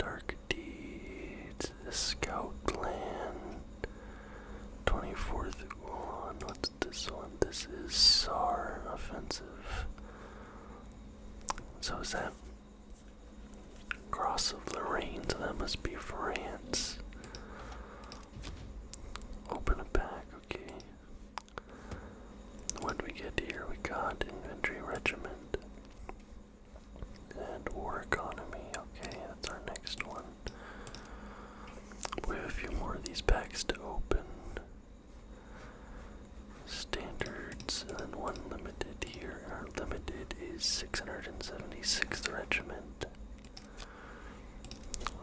Dark Deeds, Scout Plan, 24th Ulan. What's this one? This is SAR Offensive. So is that Cross of Lorraine? So that must be France. Open a pack, okay. What do we get here? We got Infantry Regiment and War Economy. Okay, that's our next one. We have a few more of these packs to open. Standards, and then one limited here. Our limited is 676th Regiment.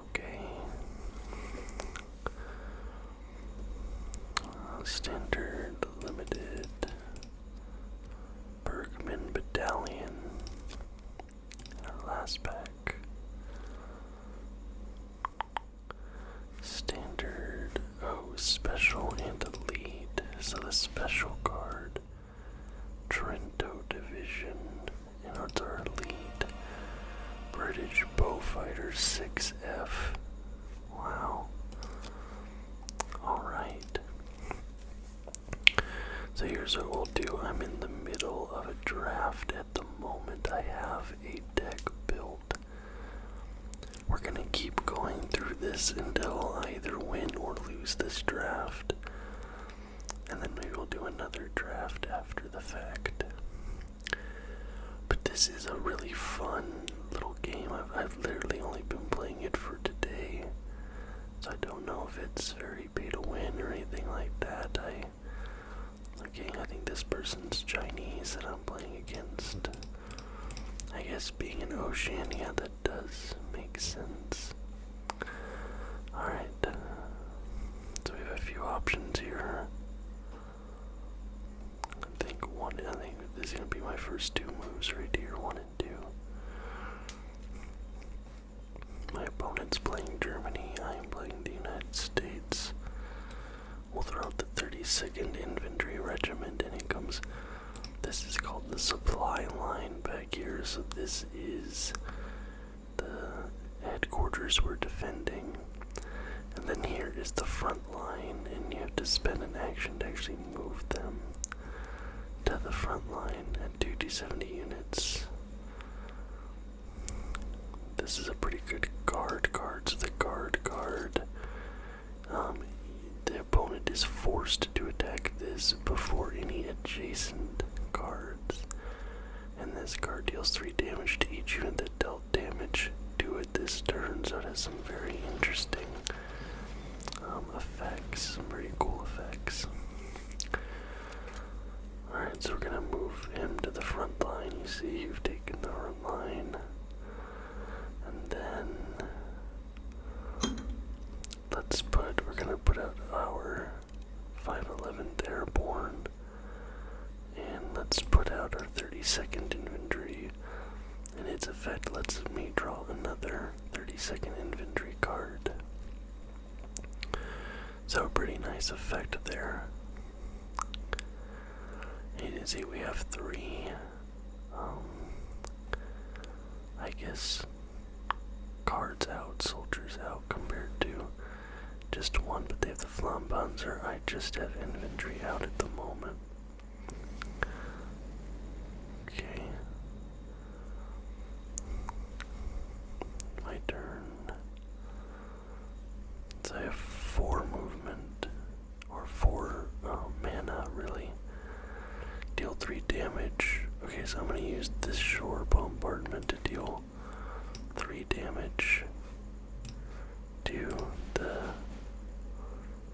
Okay. Standard, limited, Bergman Battalion. Our last pack. Standard, special and elite. So the special card, Trento Division, and it's our elite, British Bowfighter 6F. Wow. Alright. So here's what we'll do. I'm in the middle of a draft at the moment. I have a deck built. We're gonna keep going through this until I either win or lose this draft. And then maybe we'll do another draft after the fact. But this is a really fun little game. I've literally only been playing it for today. So I don't know if it's very pay to win or anything like that. I think this person's Chinese that I'm playing against. I guess being in Oceania, that does make sense. Alright. So we have a few options here. I think this is going to be my first two moves right here, 1 and 2. My opponent's playing Germany, I am playing the United States. We'll throw out the 32nd Infantry Regiment, and it comes, this is called the supply line back here, so this is the headquarters we're defending, and then here is the front line, and you have to spend an action to actually move them to the front line at 2d70 units. This is a pretty good card. Cards the guard card. The opponent is forced to attack this before any adjacent cards. And this card deals 3 damage to each unit that dealt damage to it this turn, so it has some very interesting effects, some very cool effects. Alright, so we're gonna move him to the front line. You see, you've taken the front line. And then we're gonna put out our 511th Airborne, and let's put out our 32nd Infantry, and its effect lets me draw another 32nd Infantry card. So a pretty nice effect there. And you can see we have 3, I guess, cards out, soldiers out, compared to just 1, but they have the Flambanzer. I just have infantry out at the moment. Okay. My turn. So I have 4 movement, or 4 mana, really. Deal 3 damage. Okay, so I'm going to use this shore bombardment to deal 3 damage to the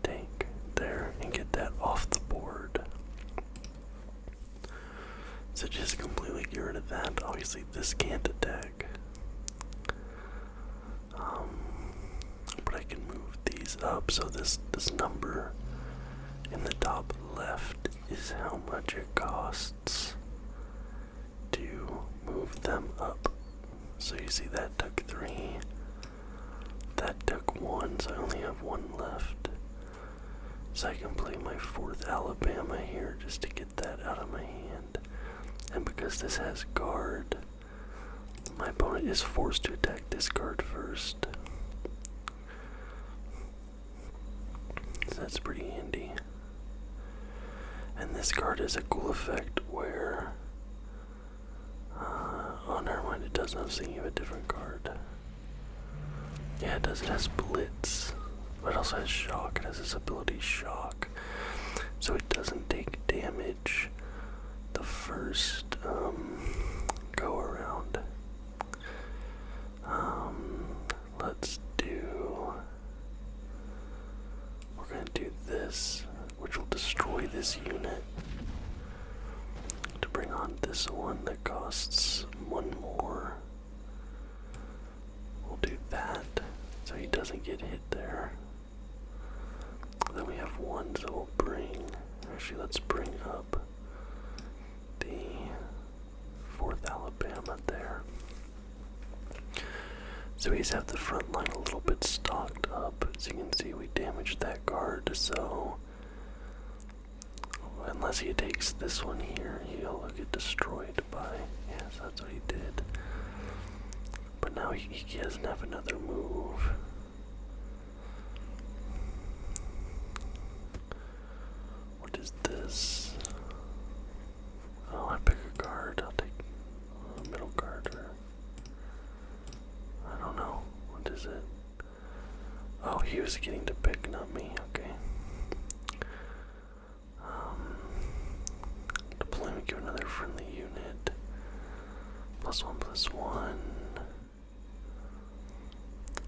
tank there and get that off the board. So just completely get rid of that. Obviously this can't attack. But I can move these up, so this number in the top left is how much it costs to move them up. So you see that took 3, that took 1, so I only have 1 left. So I can play my 4th Alabama here just to get that out of my hand. And because this has guard, my opponent is forced to attack this card first. that's pretty handy. And this card has a cool effect where, oh never mind, it doesn't. I was thinking of a different card. Yeah, it does. It has Blitz, but it also has Shock. It has this ability Shock, so it doesn't take damage the first go around. Let's do. We're gonna do this, which will destroy this unit to bring on this one that costs one more. We'll do that so he doesn't get hit there. Then we have one, so we'll bring. Actually, let's bring up the 4th Alabama there. So he's have the front line a little bit stocked up. As you can see, we damaged that guard, so unless he takes this one here, he'll get destroyed by, yes, that's what he did. But now he doesn't have another move. What is this? Oh, I pick a guard. I'll take a middle guard, or I don't know. What is it? Oh, he was getting to pick, not me. Okay. Deployment, give another friendly unit. +1/+1.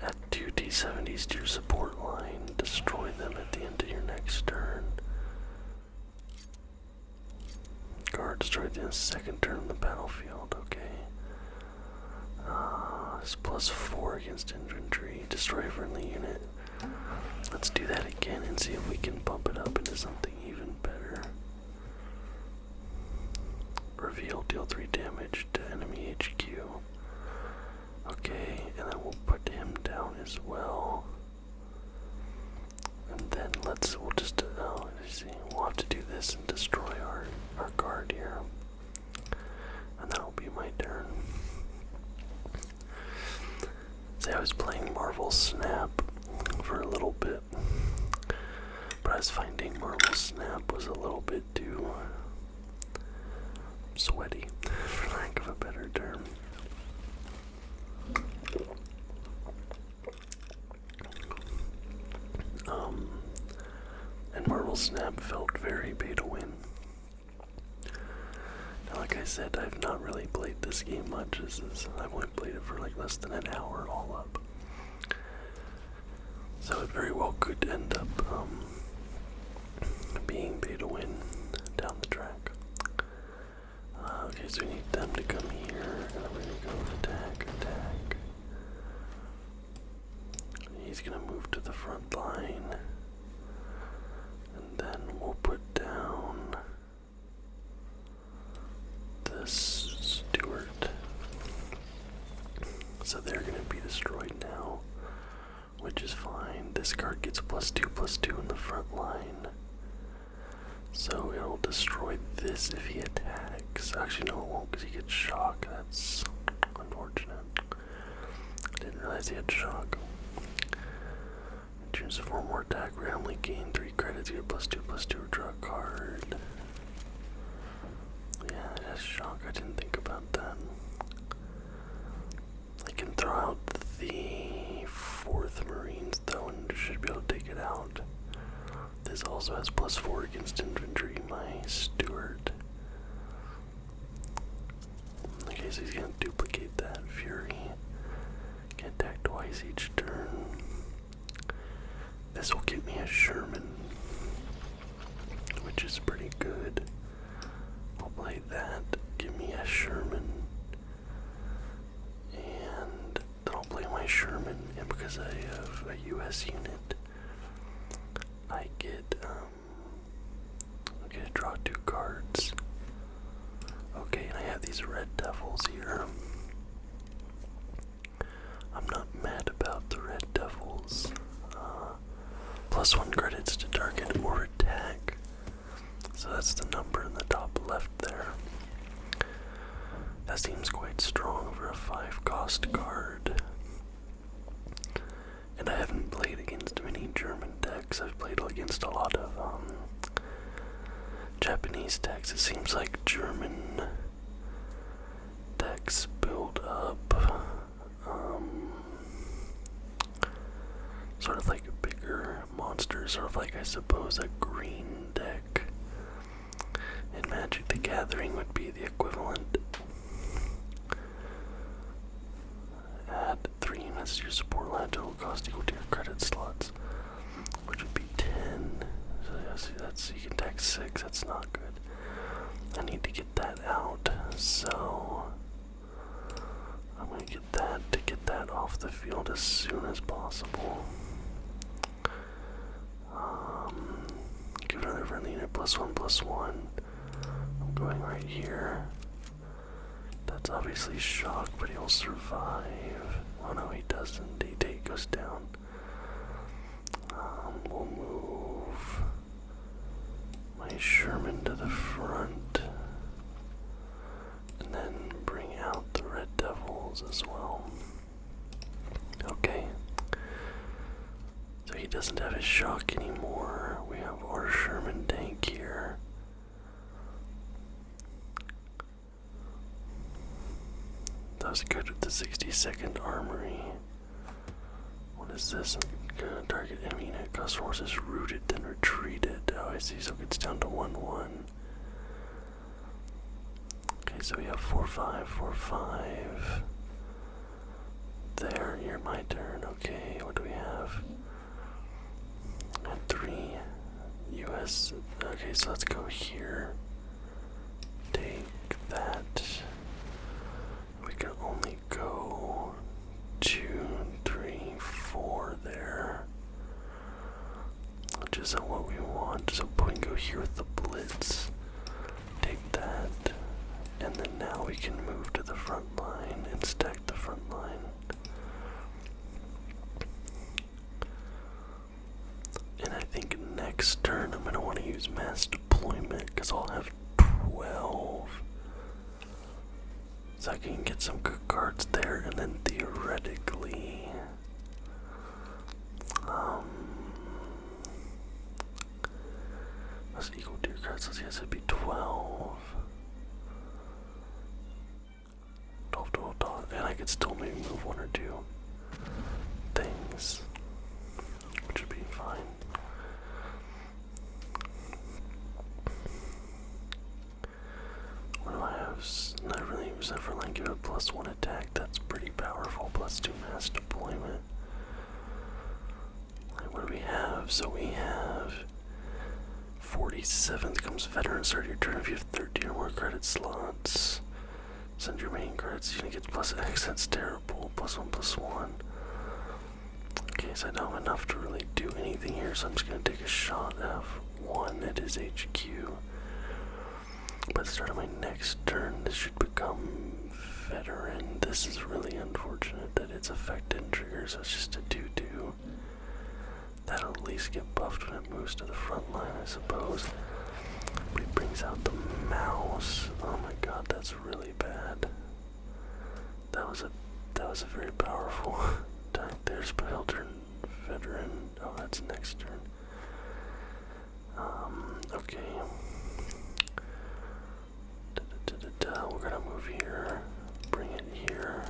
Add 2 D70s to your support line. Destroy them at the end of your next turn. Guard destroyed at the end of the second turn on the battlefield. Okay. It's +4 against infantry. Destroy a friendly unit. Let's do that again and see if we can bump it up into something even better. Reveal, deal 3 damage to enemy HQ. Okay, and then we'll put him down as well. And then we'll just, let's see, we'll have to do this and destroy our guard here. And that'll be my turn. See, I was playing Marvel Snap for a little bit, but I was finding Marvel Snap was a little bit too sweaty, for lack of a better term. And Marvel Snap felt very pay to win. Now, like I said, I've not really played this game much. I've only played it for like less than an hour all up. So it very well could end up being pay to win down the track. Okay, so we need them to come here, and then we're gonna go attack. He's gonna move to the front line, and then we'll put down this Stewart. So they're gonna be destroyed now, which is fine. This card gets +2/+2 in the front line. So it'll destroy this if he attacks. Actually, no, it won't because he gets shock. That's unfortunate. Didn't realize he had shock. Choose 4 more attack, randomly gain 3 credits, get +2/+2, or draw a card. Yeah, it has shock. I didn't think about that. I can throw out the 4th Marines though, and should be able to take it out. This also has +4 against infantry, my Stewart. Okay, so he's gonna duplicate that. Fury can attack twice each turn. This will give me a Sherman, which is pretty good. I'll play that. Give me a Sherman. And then I'll play my Sherman, and because I have a US unit, I get to draw 2 cards. Okay, and I have these red devils here. I'm not mad about the red devils. +1 credits to target or attack. So that's the number in the top left there. That seems quite strong for a 5-cost card. And I haven't played against many German decks. because I've played against a lot of Japanese decks. It seems like German decks build up sort of like bigger monsters, sort of like, I suppose, a green deck. In Magic the Gathering would be the equivalent. Add 3 units to your support line, total cost equal to your credit slots, which would be 10. So yeah, see, you can tax 6, that's not good. I need to get that out, so I'm gonna get that off the field as soon as possible. Give another friendly unit +1/+1. I'm going right here. That's obviously shock, but he'll survive. Oh no, he doesn't. He goes down. We'll move my Sherman to the front, and then bring out the Red Devils as well. Okay. So he doesn't have his shock anymore. We have our Sherman tank here. That was good with the 62nd Armory. What is this? Target enemy unit cost forces rooted, then retreated. Oh, I see. So it's down to 1/1. Okay, so we have 4/5, 4/5. There, you're my turn. Okay, what do we have? At 3 US. Okay, so let's go here. Take that. We can only go 2, 3, 4 there, which isn't what we want. So we can go here with the Blitz. Take that. And then now we can move to the front line and stack the front line. And I think next turn I'm going to want to use mass deployment because I'll have 12. So I can get some good cards there, and then theoretically let's equal to your cards. Let's guess it'd be 12. 12, and I could still maybe move 1 or 2 things, which would be fine. What do I have? Not really use that for line. Give it +1 attack. That's pretty powerful. +2 mass deployment. Right, what do we have? So we have 47th comes veteran. Start your turn if you have 13 or more credit slots. Send your main cards. Unit gets +X. That's terrible. +1/+1. Okay, so I don't have enough to really do anything here, so I'm just gonna take a shot at 1 at his HQ. But start of my next turn, this should become veteran. This is really unfortunate that its effect and trigger, so it's just a 2/2. That'll at least get buffed when it moves to the front line, I suppose. But he brings out the mouse. Oh my god, that's really bad. That was a very powerful attack. There's Builder veteran. Oh, that's next turn. Okay. We're gonna move here, bring it here.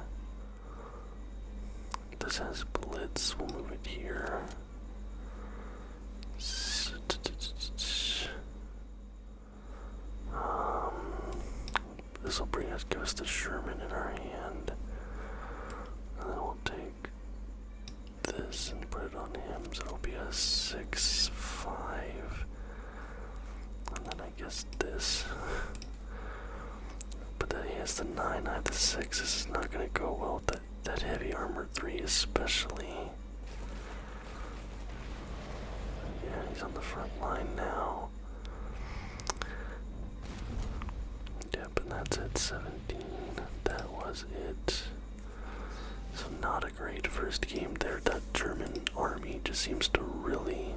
This has Blitz, we'll move it here. This will give us the Sherman in our hand. And then we'll take this and put it on him, so it'll be a 6/5. And then I guess this. But then he has the 9, I have the 6. This is not going to go well with that heavy armor 3 especially. Yeah, he's on the front line now. Yep, and that's it, 17. That was it. So not a great first game there. That German army just seems to really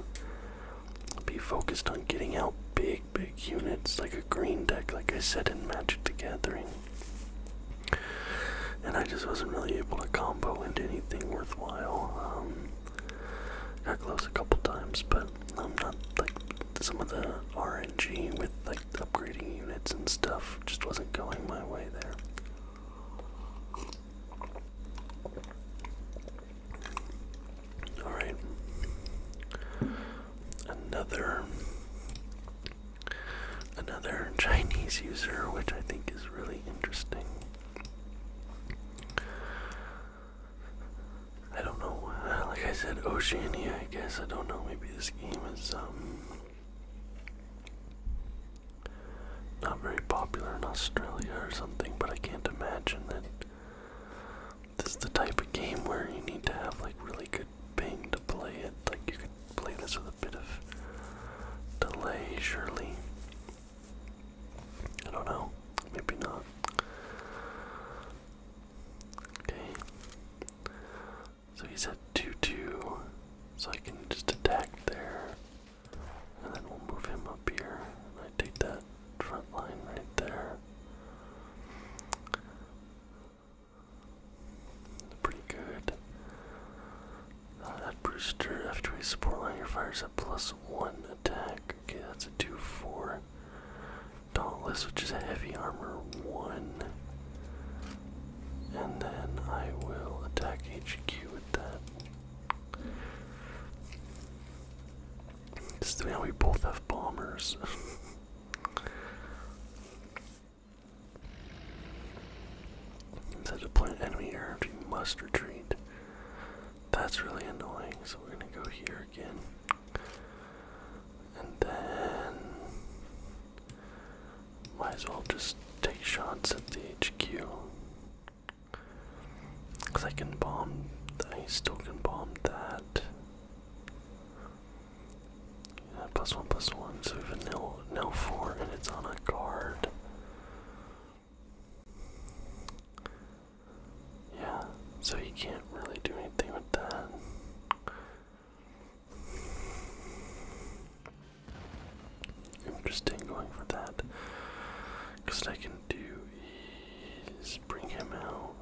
be focused on getting out big units, like a green deck, like I said in Magic the Gathering. And I just wasn't really able to combo into anything worthwhile. Got close a couple times, but base user, which I think is really interesting. I don't know, like I said, Oceania, I guess, I don't know, maybe this game is, not very popular in Australia or something, but I can't imagine that this is the type of game where you need to have, like, really good ping to play it. Like, you could play this with a bit of delay, surely. I don't know, maybe not. Okay. So he's at 2-2, so I can just attack there, and then we'll move him up here. I take that front line right there. Pretty good. That Brewster, after we support line, your fires at +1 attack. Okay, that's a 2-4. Dauntless, which is a heavy armor 1. And then I will attack HQ with that. Just now we both have bombers. Instead of playing enemy air, you must retreat. That's really annoying, so we're gonna go here again. And then might as well just take shots at the HQ. Because I can bomb, I still can bomb that. Yeah, +1/+1, so we have a nil 4 and it's on a guard. Yeah, so he can't really do anything with that. Interesting going for that. Because what I can do is bring him out.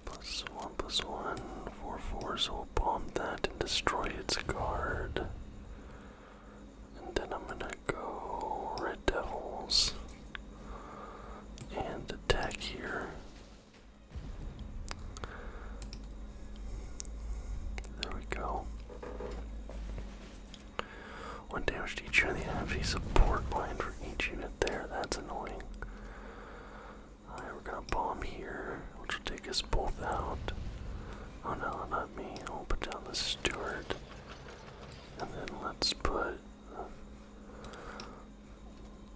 +1/+1, 4/4, so we'll bomb that and destroy its guard. And then I'm gonna go Red Devils and attack here. There we go. 1 damage to each unit of the enemy support line for each unit there. That's annoying. Alright, we're gonna bomb here, which will take us both out. Oh no, not me. I'll put down the steward. And then let's put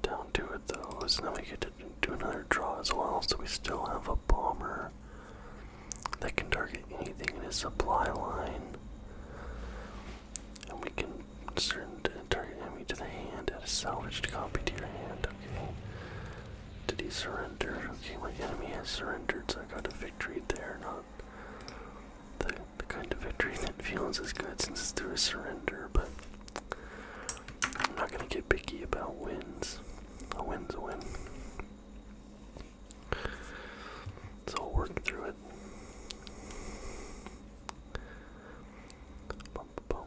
down 2 of those. And then we get to do another draw as well, so we still have a bomber that can target anything in his supply line. And we can target enemy to the hand, add a salvaged copy to your hand. Okay. Did he surrender? Okay, my enemy has surrendered, so I got a victory there, not the kind of victory that feels as good since it's through a surrender, but I'm not gonna get picky about wins. A win's a win. So I'll work through it.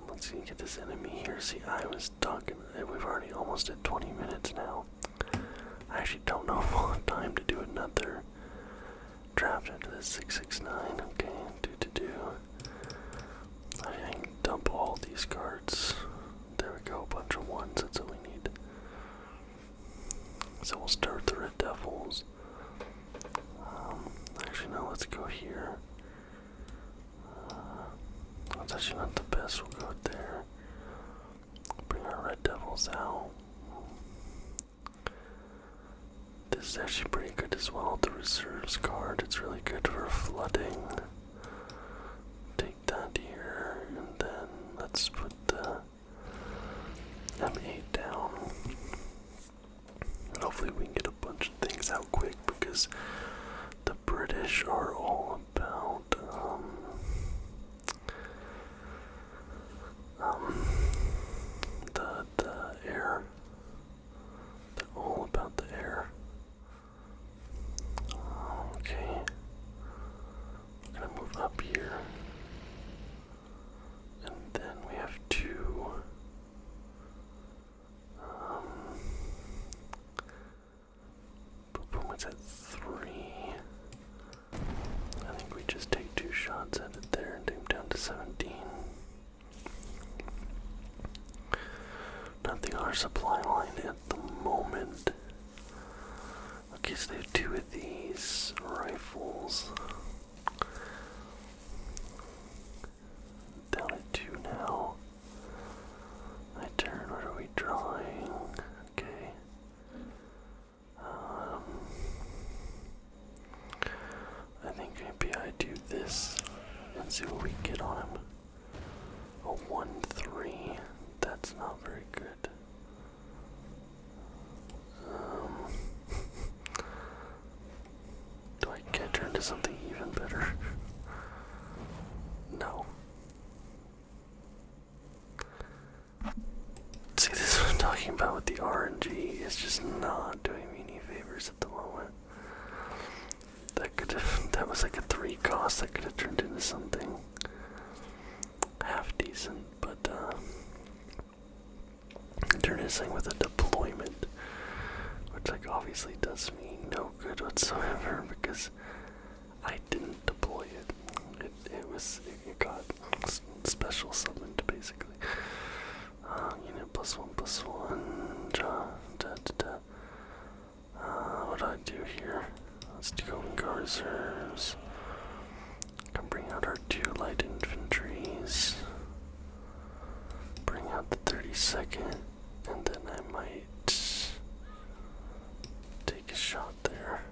Let's see, get this enemy here. See, I was talking, we've already almost at 20 minutes now. I actually don't know if we'll have time to do another draft into this 669. Okay, do. I can dump all these cards. There we go, a bunch of 1s, that's what we need. So we'll start with the Red Devils. Actually, no, let's go here. That's actually not the best, we'll go there. Bring our Red Devils out. This is actually pretty good as well, the reserves card. It's really good for flooding. Take that here, and then let's put the M8 down. And hopefully we can get a bunch of things out quick, because the British are all about the air. They're all about the air. Okay. I'm gonna move up here. And then we have 2. Boom, it's at 3. I think we just take 2 shots at it there and take him down to 17. Nothing on our supply line at the moment. Okay, so they have two of these rifles. Down at two now. My turn, what are we drawing? Okay. I think maybe I do this and see what we get on him. A 1-3. That's not very good. Do I get turned into something even better? No. See, this is what I'm talking about with the RNG. It's just not doing me any favors at the moment. That was like a 3 cost that could have turned into something half decent, but turned into something with a deployment, which like obviously does me no good whatsoever because I didn't deploy it. It got special summoned basically. Unit +1/+1. What do I do here? Let's go and go reserves. Can bring out our 2 light infantries. Bring out the 32nd, and then I might take a shot there.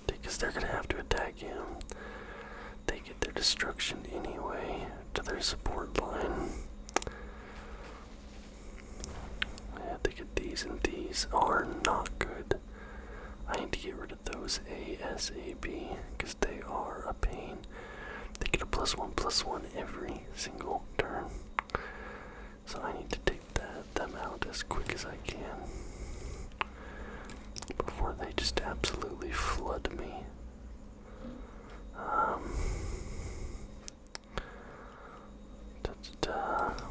Because they're gonna have to attack him. They get their destruction anyway to their support line. Yeah, they get these, and these are not good. I need to get rid of those ASAP because they are a pain. They get a +1/+1 every single turn. So I need to take them out as quick as I can before they just absolutely flood me.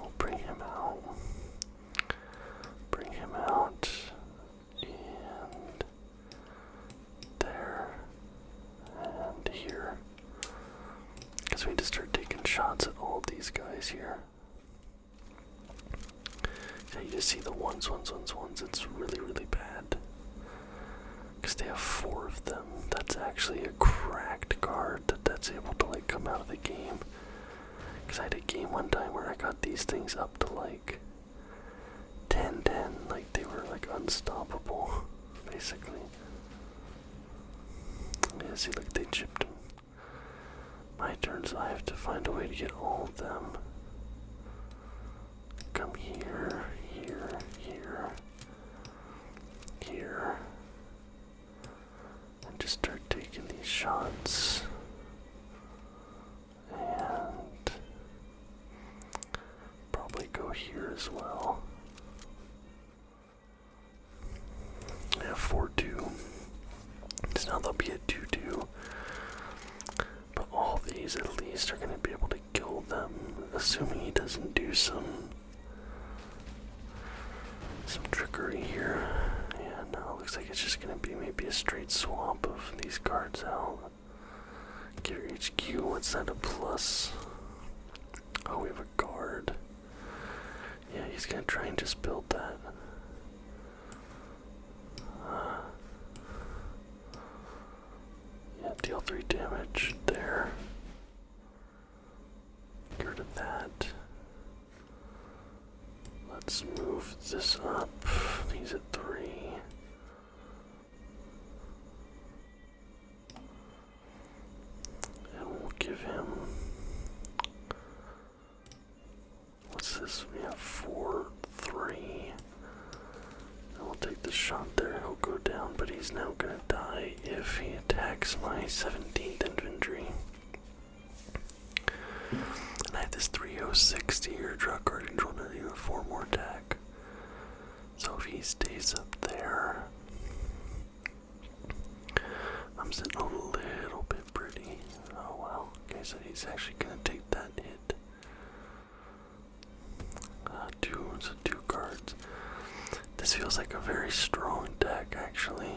We'll bring him out. Bring him out. And there. And here. Because we need to start taking shots at all these guys here. So you just see the ones. It's really, really bad. Because they have 4 of them. That's actually a cracked card that's able to like come out of the game. Because I had a game one time where I got these things up to like 10-10. Like they were like unstoppable, basically. Yeah, see, like they chipped them. My turn, so I have to find a way to get all of them. Come here, here, here, here. And just start taking these shots. And probably go here as well. Yeah, 4-2. So now there'll be a 2-2. But all these at least are going to be able to kill them, assuming he doesn't do some trickery here. Yeah, no, looks like it's just going to be maybe a straight swap of these cards out. Give your HQ, what's that, a plus? Oh, we have a guard. Yeah, he's going to try and just build that. Yeah, deal 3 damage there. Get rid of that. Let's move this up. He's at 3. And we'll give him. What's this? We have 4-3. And we'll take the shot there. He'll go down, but he's now gonna die if he attacks my 17th infantry. And I have this 306 here, draw card control to do a 4 more attack. So if he stays up there, I'm sitting a little bit pretty. Oh wow. Okay, so he's actually gonna take that hit. 2 cards. This feels like a very strong deck, actually.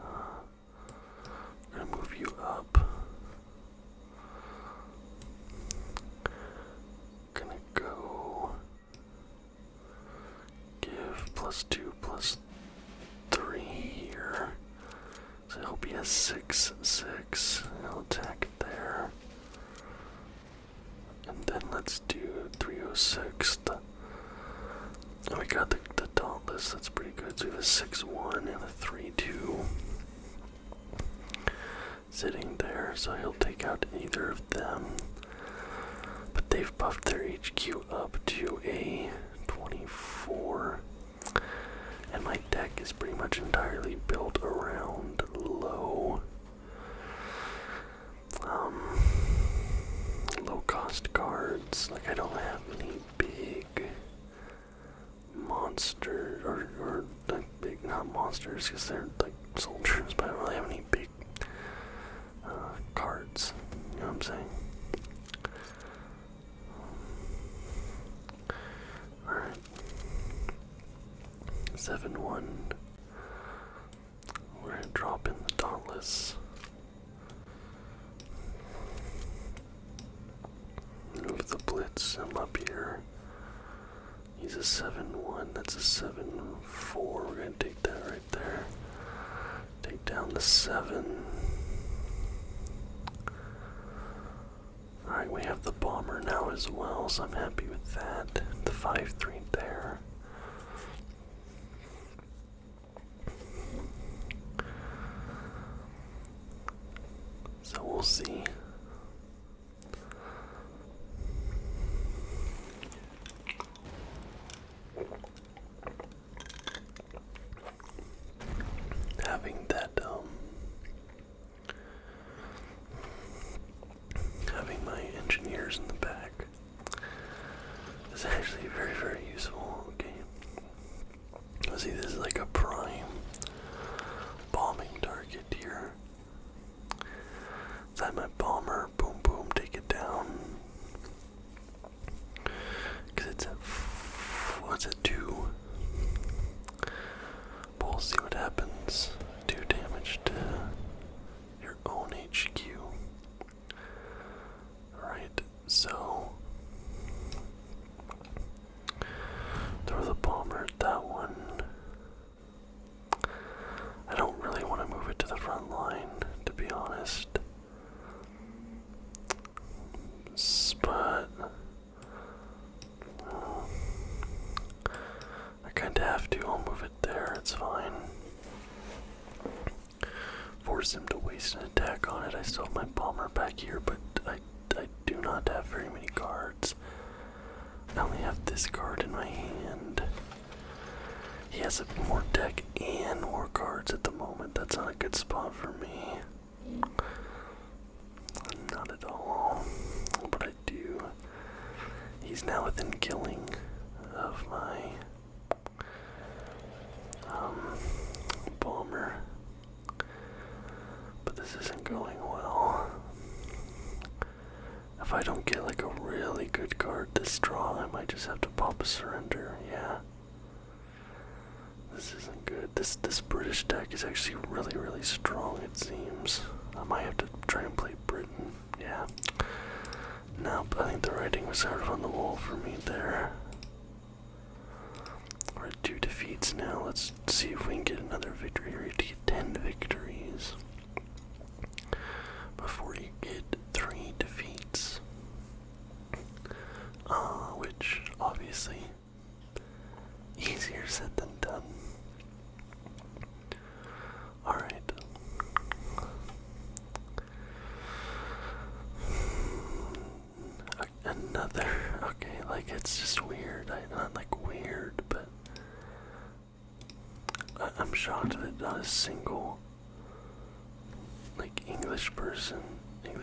I'm gonna move you up. Gonna go give +2/+3 here. 6/6. I'll attack there. And then let's do 306. And we got the Dauntless, that's pretty good. So we have a 6/1 and a 3/2 sitting there, so he'll take out either of them. But they've buffed their HQ up to a 24. And my deck is pretty much entirely built around low cost cards. Like, I don't have any big monsters, or like big, not monsters, because they're like soldiers, but I don't really have any big cards. You know what I'm saying? Alright. 7/1. We're gonna drop in the Dauntless. Move the Blitz him up here. He's a 7/1, that's a 7/4. We're gonna take that right there. Take down the 7. Alright, we have the Bomber now as well, so I'm happy with that. The 5/3 there. So we'll see. Having my engineers in the back is actually very, very useful. Okay. See, this is like a prime bombing target here. Is that my bomber? Boom, boom, take it down. Because it's at, what's it, 2? But we'll see what happens. 2 damage to your own HQ. Alright, so throw the bomber at that one. I don't really want to move it to the front line, to be honest. But I kinda have to. I'll move it there, it's fine. Force him to waste an attack on it. I still have my bomber back here, but I do not have very many cards. I only have this card in my hand. He has more deck and more cards at the moment. That's not a good spot for me. Not at all. But I do. He's now within killing of my bomber. But this isn't going well. If I don't get like a really good card this draw, I might just have to pop a surrender. Yeah. This isn't good. This British deck is actually really, really strong, it seems. I might have to try and play Britain. Yeah. Nope, I think the writing was sort of on the wall for me there. We're at 2 defeats now. Let's see if we can get another victory. We have to get 10 victories before you get 3 defeats. Which, obviously, easier said than done. Alright. Another, okay, like, it's just weird. Not like weird, but I'm shocked that not a single, like, English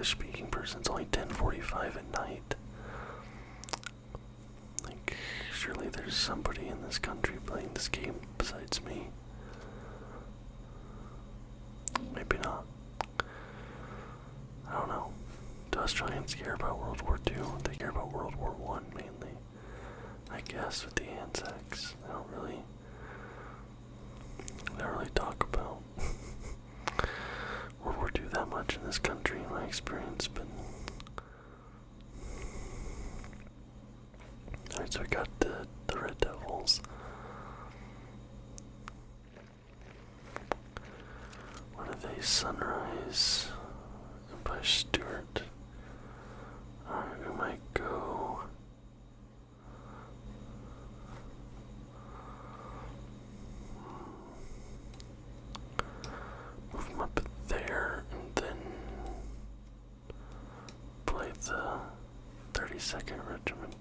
speaking person, it's only 10:45 at night. Like, surely there's somebody in this country playing this game besides me. Maybe not. I don't know. Do Australians care about World War II? They care about World War I mainly. I guess with the Anzacs. They don't really talk about World War II that much in this country in my experience, but alright, so we got the Red Devils. What do they Sunrise by Stewart. Alright, we might go. Move him up there and then play the 32nd Regiment.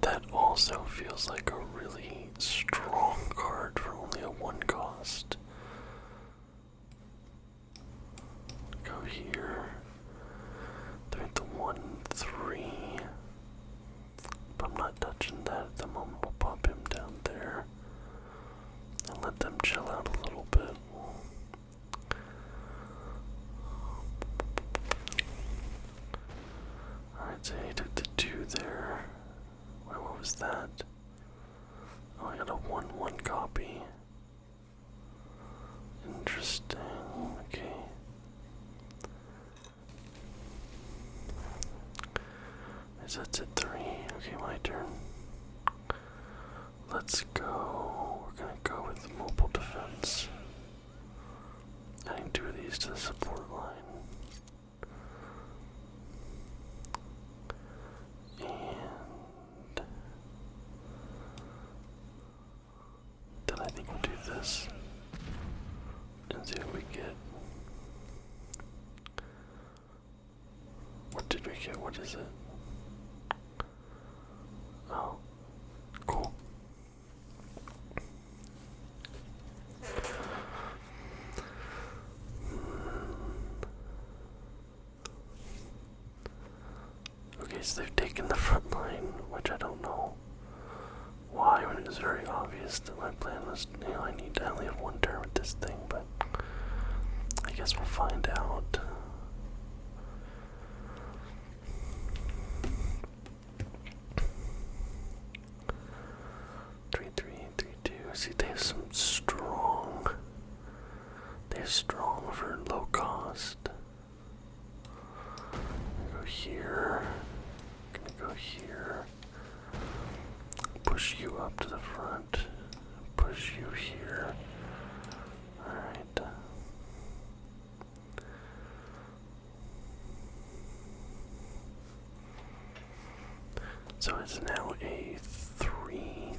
That also feels like a really strong card for only a 1 cost. Go here. There's the 1-3. But I'm not touching that at the moment. We'll pop him down there and let them chill out a little bit. Alright, so he took the 2 there. Wait, what was that? Oh, I got a 1-1 copy. Interesting. Okay. That's at 3. Okay, my turn. Let's go. We're gonna go with mobile defense. Adding 2 of these to the support line. And then I think we'll do this and see what we get. What did we get? What is it? Oh, cool. Okay, so they've taken the front line, which I don't know why, when it was very obvious that my plan was, I only have 1 turn with this thing, but I guess we'll find out. See, they have some strong. They're strong for low cost. Go here. Gonna go here. Push you up to the front. Push you here. Alright. So it's now a 3-3.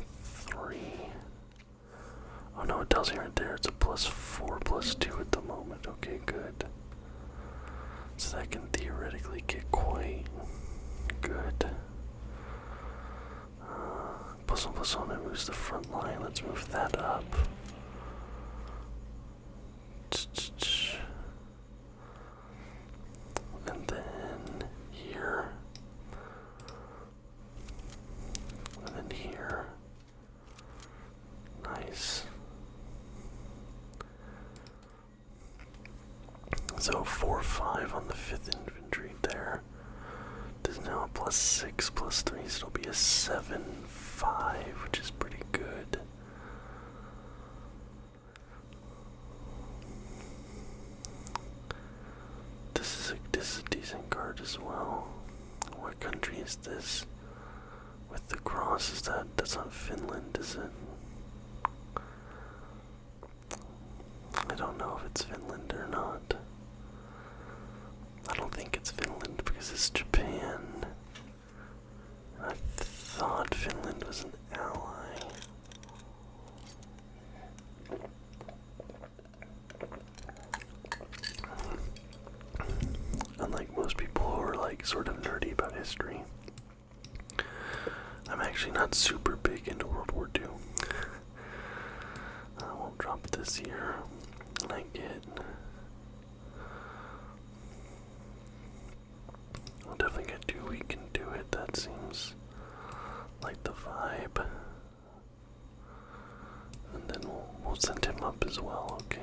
Oh no, it tells me right there it's a +4/+2 at the moment. Okay, good. So that can theoretically get quite good. +1/+1, it moves the front line. Let's move that up. And then here. And then here. Nice. So 4-5 on the 5th infantry there. There's now a +6/+3, so it'll be a 7-5, which is pretty good. This is a decent card as well. What country is this? With the cross, that's not Finland, is it? I don't know if it's Finland or not. I don't think it's Finland because it's Japan. I thought Finland was an ally. Unlike most people who are like sort of nerdy about history, I'm actually not super big into World War II. I won't drop this here. And I get. I'll definitely get 2. We can do it. That seems like the vibe. And then we'll send him up as well. Okay.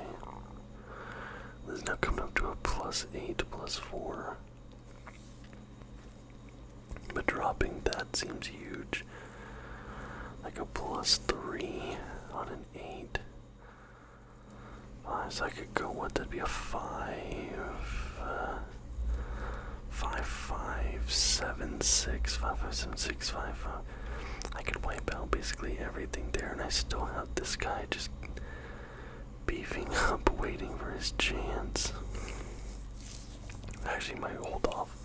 This is now coming up to a +8/+4. But dropping that seems huge. Like a +3 on an 8. So I could go, what, that'd be a 5. 5-5-7-6, 5-5-7-6-5-5. I could wipe out basically everything there, and I still have this guy just beefing up, waiting for his chance. I actually might hold off.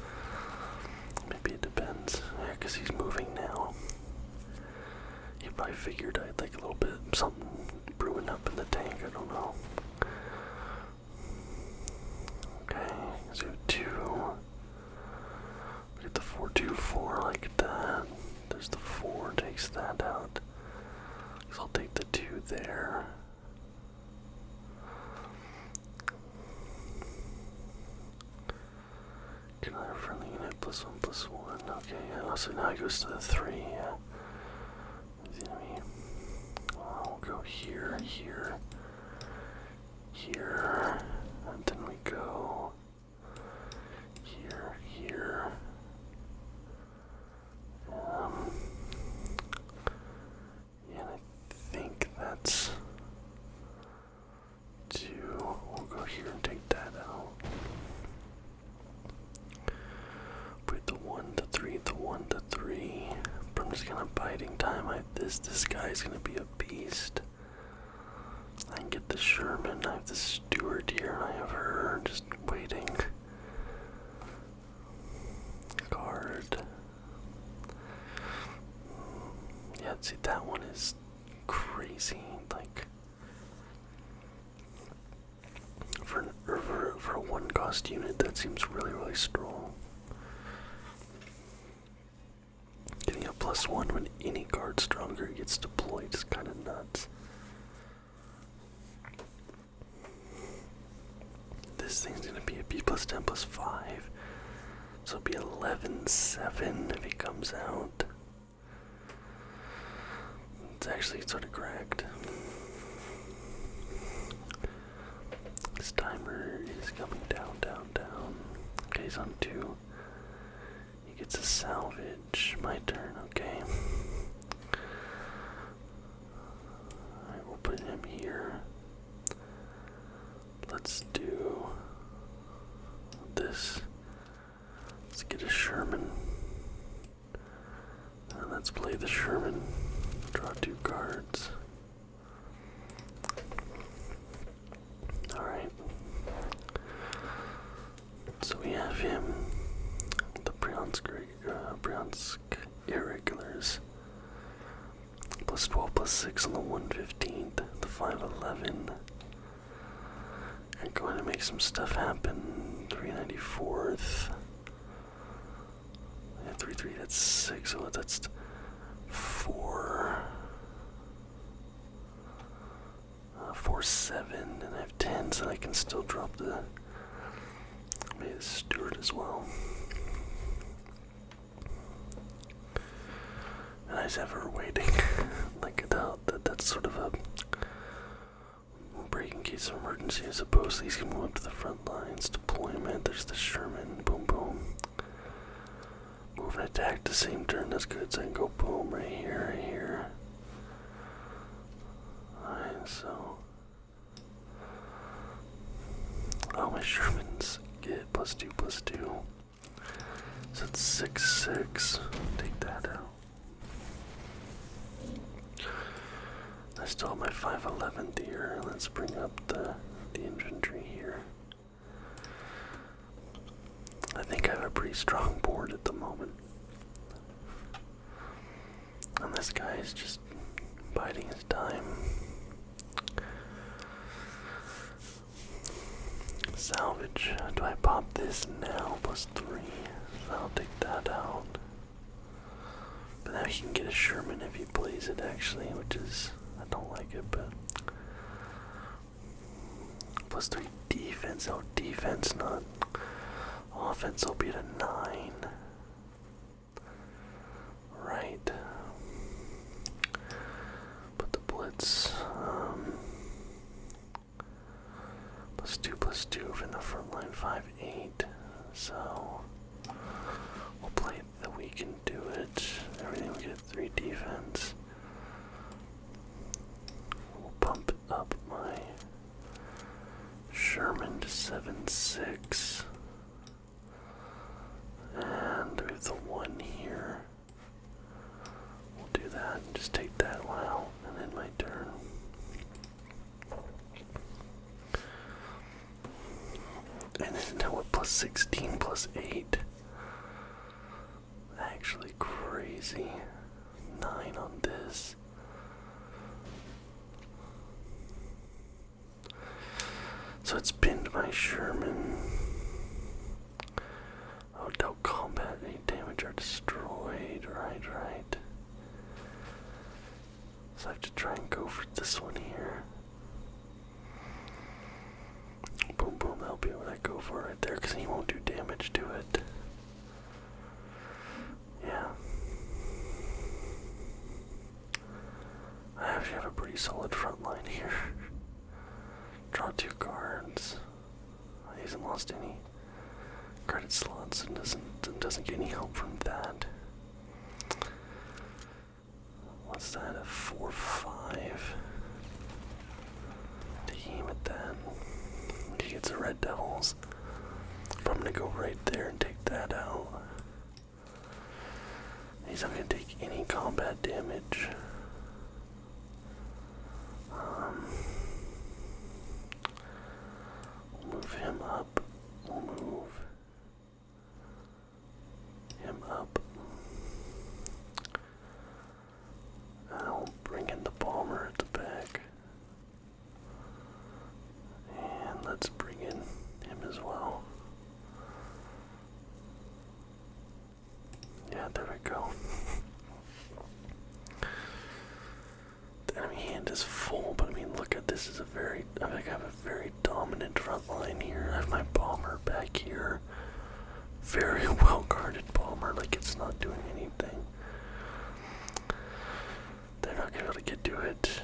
Maybe it depends. Yeah, because he's moving now. He probably figured I'd like a little bit something brewing up in the tank. I don't know. Okay, so 2. We get the 4-2-4 like that. There's the 4, takes that out. So I'll take the 2 there. Can I have friendly unit +1/+1? Okay, so now it goes to the 3, yeah. The enemy. We'll go here, here, here, and then we go here, here. And I think that's 2. We'll go here and take that out. Put the 1, the 3, the 1, the 3. But I'm just gonna biding time. This guy's gonna be a beast. I can get the Sherman. I have the Stewart here. I have her just waiting. Card. Yeah, see, that one is crazy. Like, for a 1-cost unit, that seems really, really strong. Getting a +1 when any card stronger gets deployed is kind of nuts. This thing's gonna be a B +10 +5. So it'll be 11-7 if he comes out. It's actually sort of cracked. This timer is coming down, down, down. Okay, he's on 2. He gets a salvage. My turn, okay. Alright, we'll put him here. Let's do this. Let's get a Sherman. And let's play the Sherman. Draw 2 cards. Alright. So we have him. The Bryansk Irregulars. +12 +6 on the 115th. The 511. And going to make some stuff happen. 394th. Yeah, 3-3, that's 6. So that's 4. 4-7, and I have 10, so I can still drop the Stewart as well. And I just have her waiting. Like that's sort of a break in case of emergency. I suppose these can move up to the front lines. Deployment. There's the Sherman. Boom, boom. Move and attack the same turn. That's good. So I can go boom right here, right here. Alright, so. Oh, my Shermans get +2/+2. So it's 6-6. Take that out. I still have my 511th here. Let's bring up the infantry here. I think I have a pretty strong board at the moment. And this guy is just biding his time. Salvage. Do I pop this now? +3. So I'll take that out. But now he can get a Sherman if he plays it, actually, which is, I don't like it, but +3 defense. Oh, defense, not offense. Will be at a 9. Right. Put the blitz. +2/+2 from the front line. 5-8. So we'll play that we can do it. Everything we get 3 defense. We'll pump up my Sherman to 7-6. Now what, plus 16, plus 8? Actually crazy. 9 on this. So it's pinned by Sherman. Oh, don't combat, any damage are destroyed. Right. So I have to try and go for this one here. Boom, boom, that'll be what I go for right there, because he won't do damage to it. Yeah. I actually have a pretty solid front line here. Draw 2 cards. He hasn't lost any credit slots and doesn't get any help from that. What's that? A 4-5. To aim at that. He gets the Red Devils. But I'm gonna go right there and take that out. He's not gonna take any combat damage. We'll move him up. We'll move him up. And I'll bring in the bomber at the back. And let's bring in him as well. Yeah, there we go. The enemy hand is full, but I mean, look at this. Is a very, I think I have a very dominant front line here. I have my bomber back here. Very well guarded bomber, like it's not doing anything. They're not gonna be able to get to it.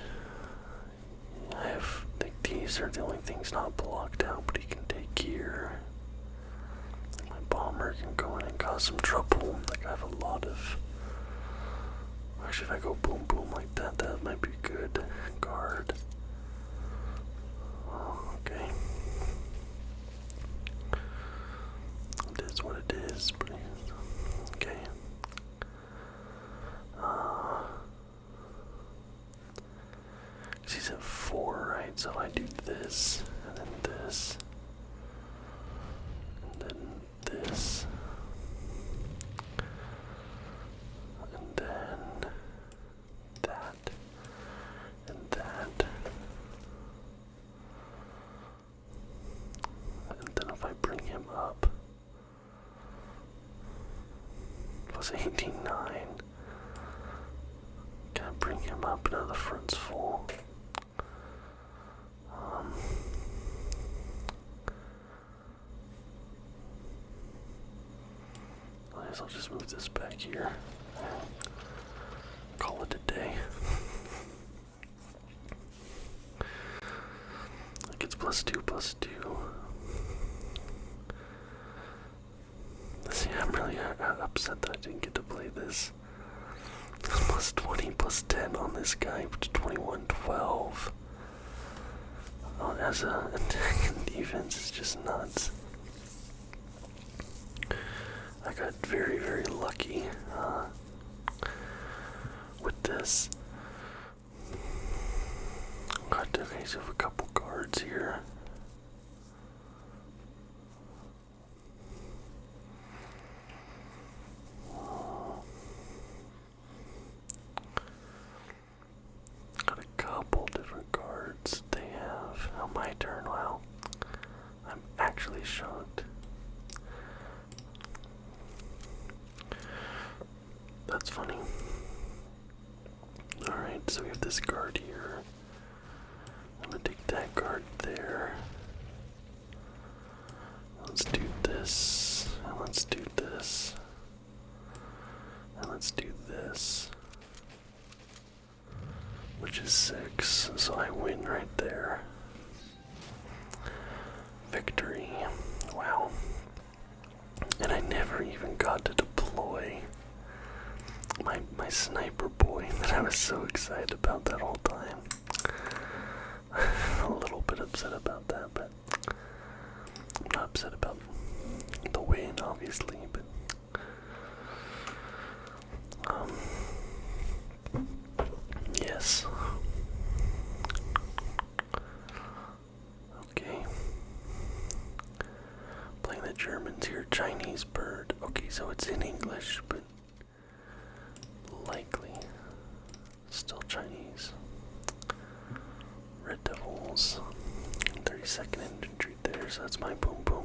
I think these are the only things not blocked out, but he can take here. My bomber can go in and cause some trouble. Like I have a lot of. Actually, if I go boom boom like that, that might be good. Guard. Oh, okay. It is what it is, but okay. He's at 4, right? So I do this, and then this, and then this, and then that, and that. And then if I bring him up, plus 18, 9. Can I bring him up? Now the front's full. I guess I'll just move this back here and call it a day. It gets +2, +2. See, I'm really upset that I didn't get to play this. +20, +10 on this guy, 21, 12. Oh, as a attack and defense is just nuts. I got very, very lucky with this. Okay, so I have a couple cards here. Got a couple different cards they have. Oh, my turn, wow. I'm actually shocked. That's funny. Alright, so we have this card here. I'm gonna take that card there. Let's do this, and let's do this, and let's do this. Which is 6, so I win right there. Victory. Wow. And I never even got to deploy my sniper boy that I was so excited about that whole time. I'm a little bit upset about that, but I'm not upset about the win, obviously, but yes. Okay. so it's in English, but likely still Chinese. Red Devils, 32nd Infantry there, so that's my boom boom.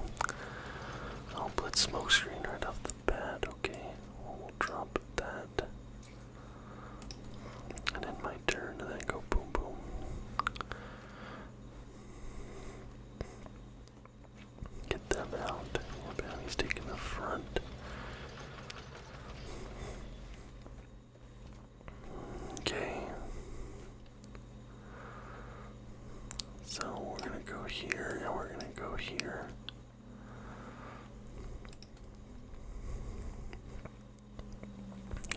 I'll blitz smoke screen right off the bat, okay. We'll drop that. And then my turn, and then go boom boom. Get them out. Bounty's taking the front. Okay. So we're gonna go here and we're gonna go here.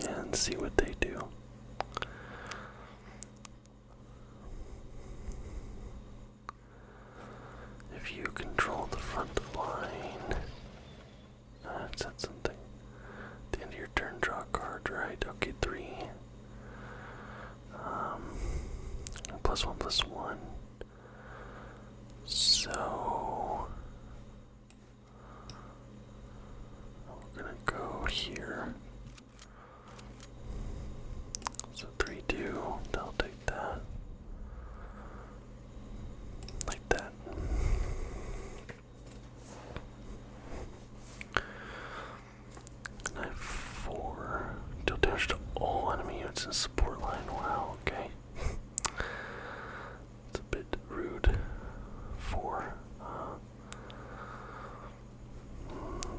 And see what they do. If you control the front line, it said something. At the end of your turn, draw a card, right? Okay, 3. +1/+1. So we're gonna go here. So 3-2. I'll take that. Like that. And I have 4. Deal damage to all enemy units in support line. Wow, okay. It's a bit rude. 4.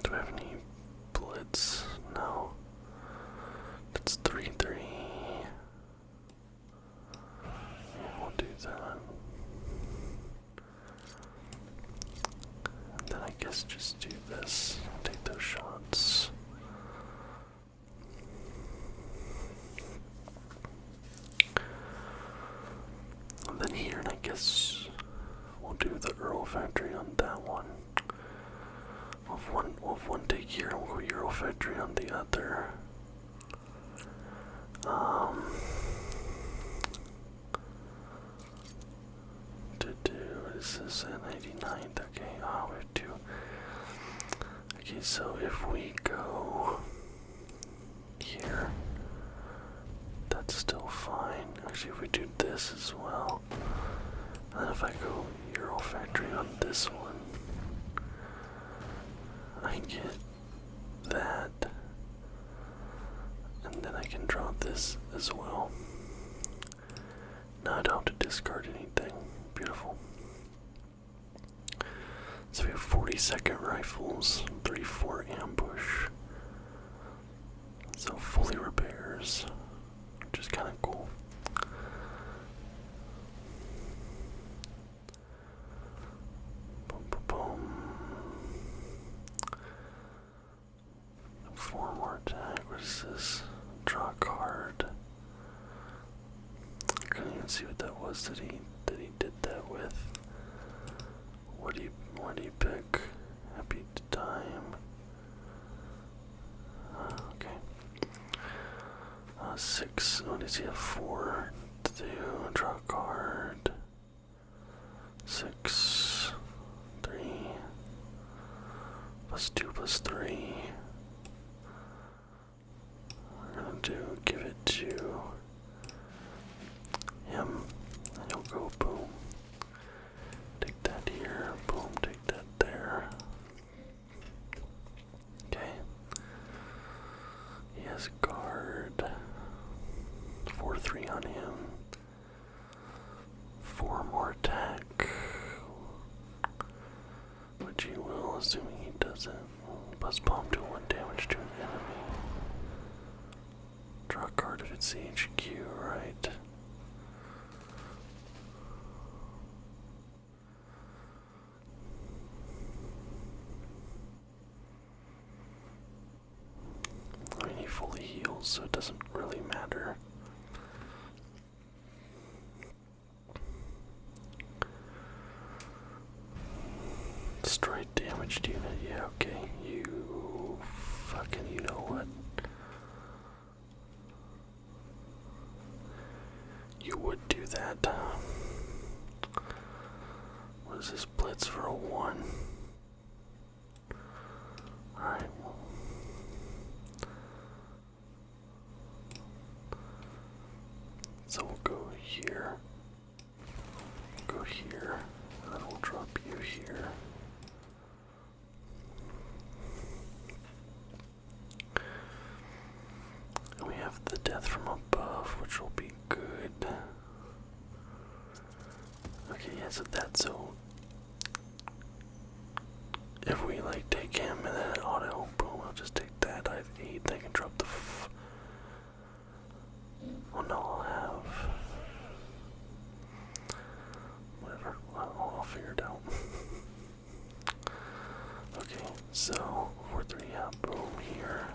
Do I have any blitz? No. That's 3-3. We'll do that. And then I guess just do this. Take those shots. And then here, and I guess we'll do the Earl Factory on that one. We'll have one take here, and we'll go Euro Factory on the other. Is this an 89th? Okay, oh, we have 2. Okay, so if we go here, that's still fine. Actually, if we do this as well, and then if I go Euro Factory on this one, I get that, and then I can draw this as well. Now I don't have to discard anything. Beautiful. So we have 42nd rifles, 34 ambush. So fully repairs, which is kind of cool. Boom, boom, boom. 4 more attack. What is this? Draw a card. I couldn't even see what that was that he did that with. What do you pick? Happy time. Okay. 6. What does he have? 4 to do. Draw a card. 6. 3. +2/+3. We're gonna give it to him, and he'll go boom. Take that here, boom, take that there. Okay. He has a guard. 4-3 on him. 4 more attack. Which he will, assuming he doesn't. Buzz bomb do 1 damage to an enemy. Draw a card if it's HQ, right? I mean, he fully heals, so it doesn't really matter. Destroy damaged unit, yeah, okay. You fucking, you know what? You would do that. What is this blitz for a 1? Alright. because of that. So if we like take him and then auto, boom, I'll just take that. I have 8. I can drop the. Oh no, I'll have. Whatever. I'll figure it out. Okay, so 4-3, yeah, boom here.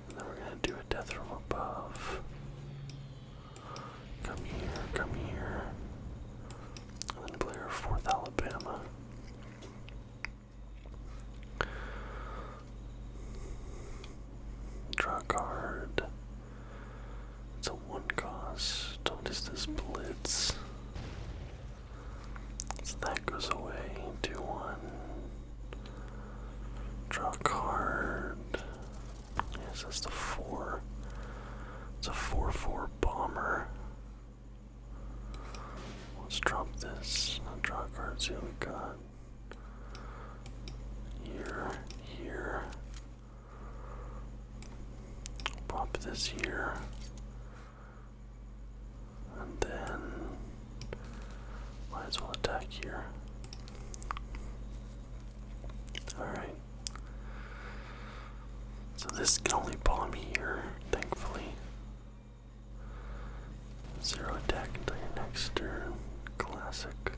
And then we're gonna do a death from above. Come here. And then play our 4th Alabama. Draw a card. It's a 1 cost. Don't miss this blitz. So that goes away. 2-1. Draw a card. Yes, that's the 4. It's a 4-4 bomber. Let's drop this. I'll draw a card. See what we got. Here. Pop this here. And then might as well attack here. Alright. So this can only bomb here, thankfully. 0 attack until your next turn. Classic.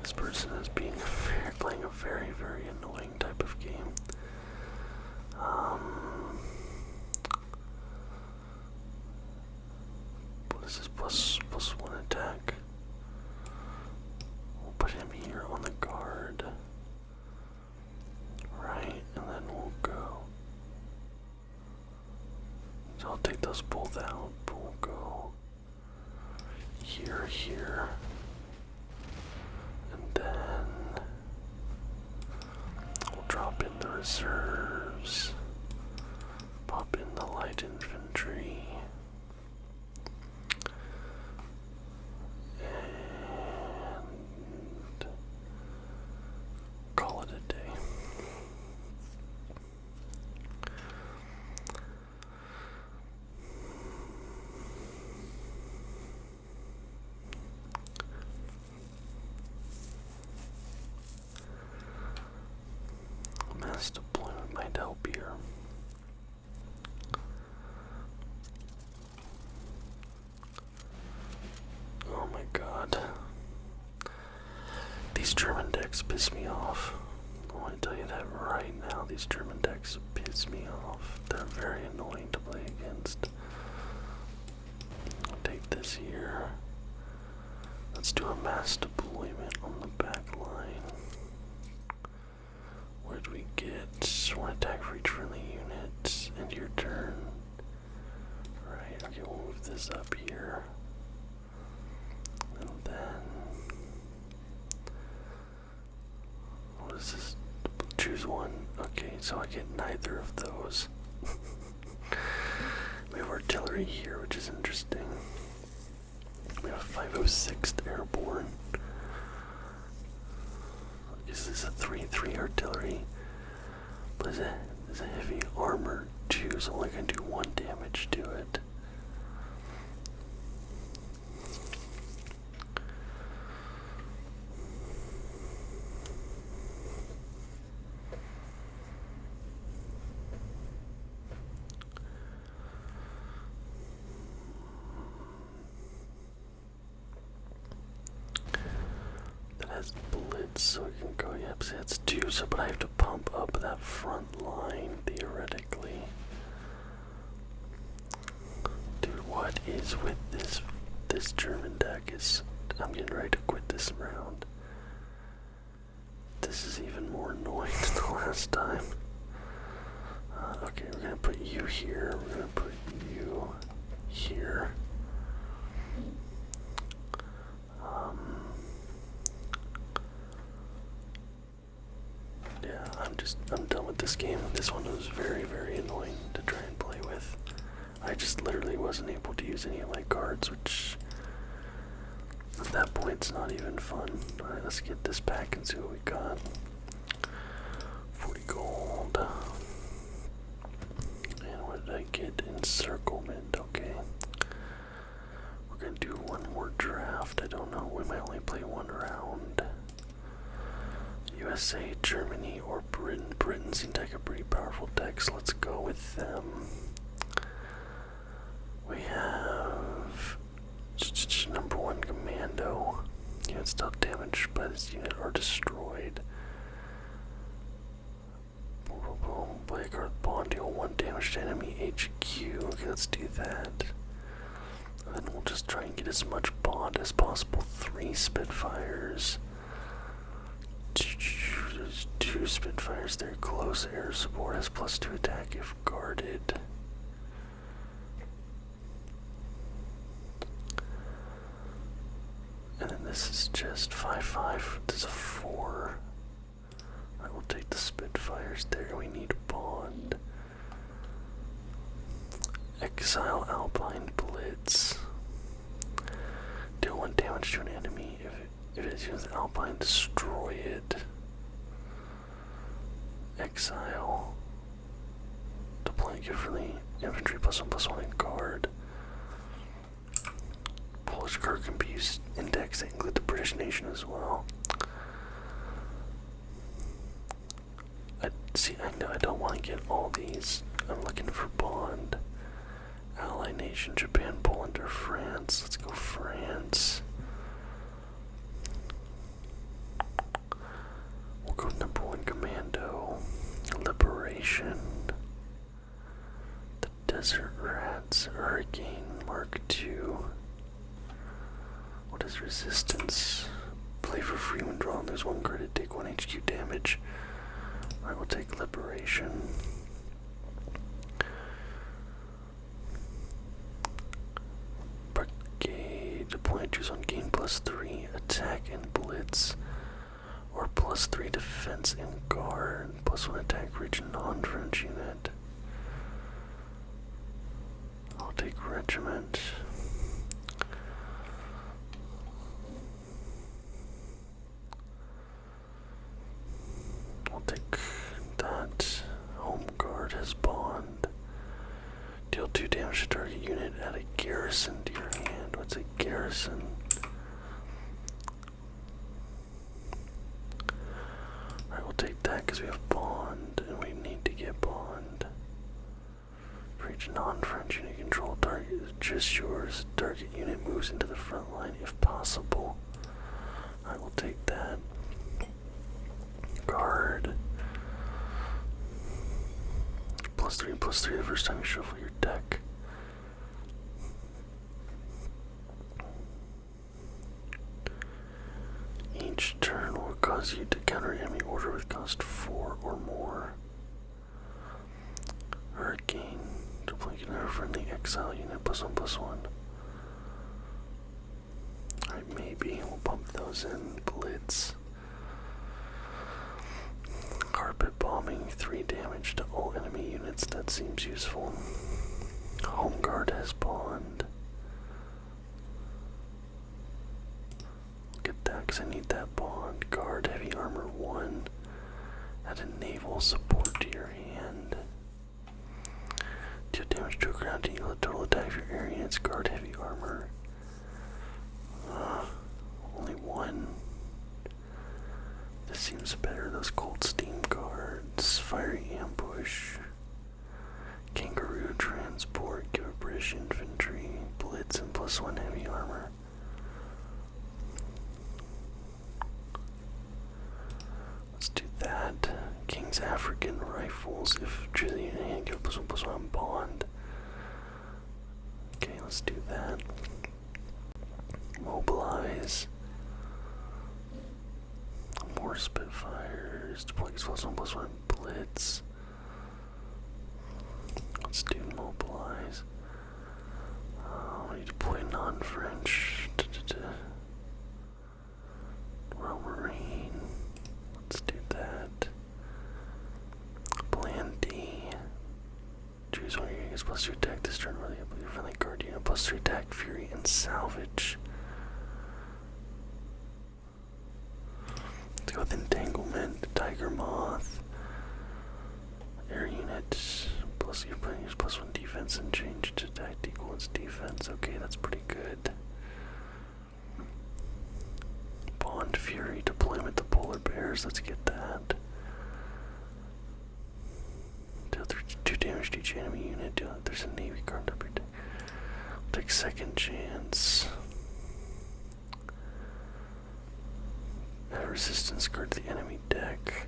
This person is playing a very, very annoying type of game. What is this? Plus 1 attack. We'll put him here on the guard. Right, and then we'll go. So I'll take those both out, but we'll go here. And then we'll drop in the reserves. Pop in the light infantry. And call it a day. Mass deployment might help here. Oh my god. These German decks piss me off. I want to tell you that right now. These German decks piss me off. They're very annoying to play against. I'll take this here. Let's do a mass deployment on the back line. Where do we get 1 attack for each friendly unit? End your turn. Right, okay, we'll move this up here. And then what is this? Choose 1. Okay, so I get neither of those. We have artillery here, which is interesting. We have 506th Airborne. This is a 3-3 artillery. But it's a heavy armor too, so only gonna do 1 damage to it. Blitz, so we can go, yep, see that's 2, so but I have to pump up that front line, theoretically. Dude, what is with this German deck? I'm getting ready to quit this round. This is even more annoying than the last time. Okay, we're gonna put you here, we're gonna put you here. Yeah, I'm done with this game. This one was very, very annoying to try and play with. I just literally wasn't able to use any of my cards, which at that point it's not even fun. Alright, let's get this back and see what we got. 40 gold. And what did I get? Encirclement, okay. We're gonna do 1 more draft. draft. I don't know. We might only play one round. USA, Germany, or Britain. Britain seems like a pretty powerful deck, so let's go with them. We have number 1 Commando. Units dealt damage by this unit are destroyed. Boom, boom, boom. Play a card Bond, deal 1 damage to enemy HQ. Okay, let's do that. And then we'll just try and get as much Bond as possible. 3 Spitfires. 2 Spitfires, they're close. Air support has +2 attack if guarded. And then this is just 5/5. There's a 4. I will take the Spitfires there. We need Bond. Exile Alpine Blitz. Deal 1 damage to an enemy. If it uses Alpine, destroy it. Exile. Deploy differently. Infantry +1/+1 and guard. Polish card can be used in decks that include the British nation as well. I know I don't want to get all these. I'm looking for Bond. Ally nation, Japan, Poland, or France. Let's go France. We'll go number 1 Commando. Liberation. The Desert Rats. Hurricane Mark II. What is resistance? Play for free when drawn. There's 1 credit. Take 1 HQ damage. Alright, we'll take Liberation. Brigade. Deploy, choose on gain +3 attack and blitz, or +3 defense and guard, +1 attack reach non-French unit. I'll take regiment. I'll take that. Home guard has Bond. Deal 2 damage to target unit. Add a garrison to your hand. What's a garrison? Alright, we'll take that because we have Bond and we need to get Bond. For each non-French unit control target is just yours. Target unit moves into the front line if possible. Alright, we'll take that. Guard. +3/+3 the first time you shuffle your deck. Each turn will cause you to counter enemy order with cost 4 or more. Hurricane. Deploy another friendly exile unit +1/+1. Alright, maybe we'll bump those in. Blitz. Carpet bombing, 3 damage to all enemy units. That seems useful. Home guard has Bond. Get that because I need that Bond. Guard, heavy armor 1. Add a naval support to your hand. Deal damage to a ground eagle. The total attack of your area units. Guard, heavy armor. Only 1. This seems better. Those cold steam guards. Fiery ambush. Kangaroo transport. Give a British infantry. Blitz and +1 heavy armor. Let's do that. King's African rifles. If choosing your hand, give +1/+1 Bond. Okay, let's do that. Mobilize. More Spitfires. Deploy +1/+1 Blitz. Let's do Mobilize. We need to deploy non-French. Royal Marine. Let's do that. Plan D. Choose one of your units +2 attack this turn, or the friendly guard unit +3 attack, fury, and salvage. Let's go with Entanglement, Tiger Moth, air unit, plus you're putting your +1 defense and change to attack equal its defense. Okay, that's pretty good. Fury deployment to polar bears. Let's get that. Deal 2 damage to each enemy unit. There's a Navy card up here. Take second chance. Add resistance card to the enemy deck.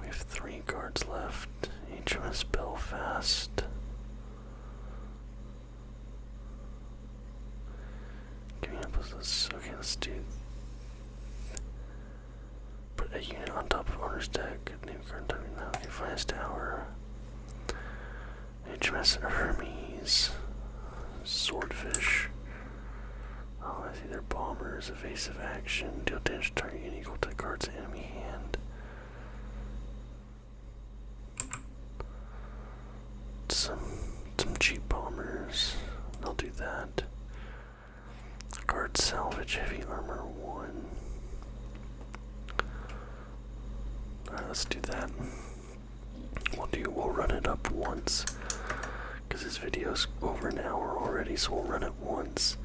We have 3 cards left. HMS Belfast. Give me up with this. Okay, let's do. Put a unit on top of owner's deck. Name card type now. Okay, finest tower. HMS Hermes. Swordfish. Oh, I see they're bombers. Evasive action. Deal damage to target equal to the card's enemy hand. Some cheap bombers. I'll do that. Card salvage heavy armor 1. Alright, let's do that. We'll run it up once. Because this video's over an hour already, so we'll run it once.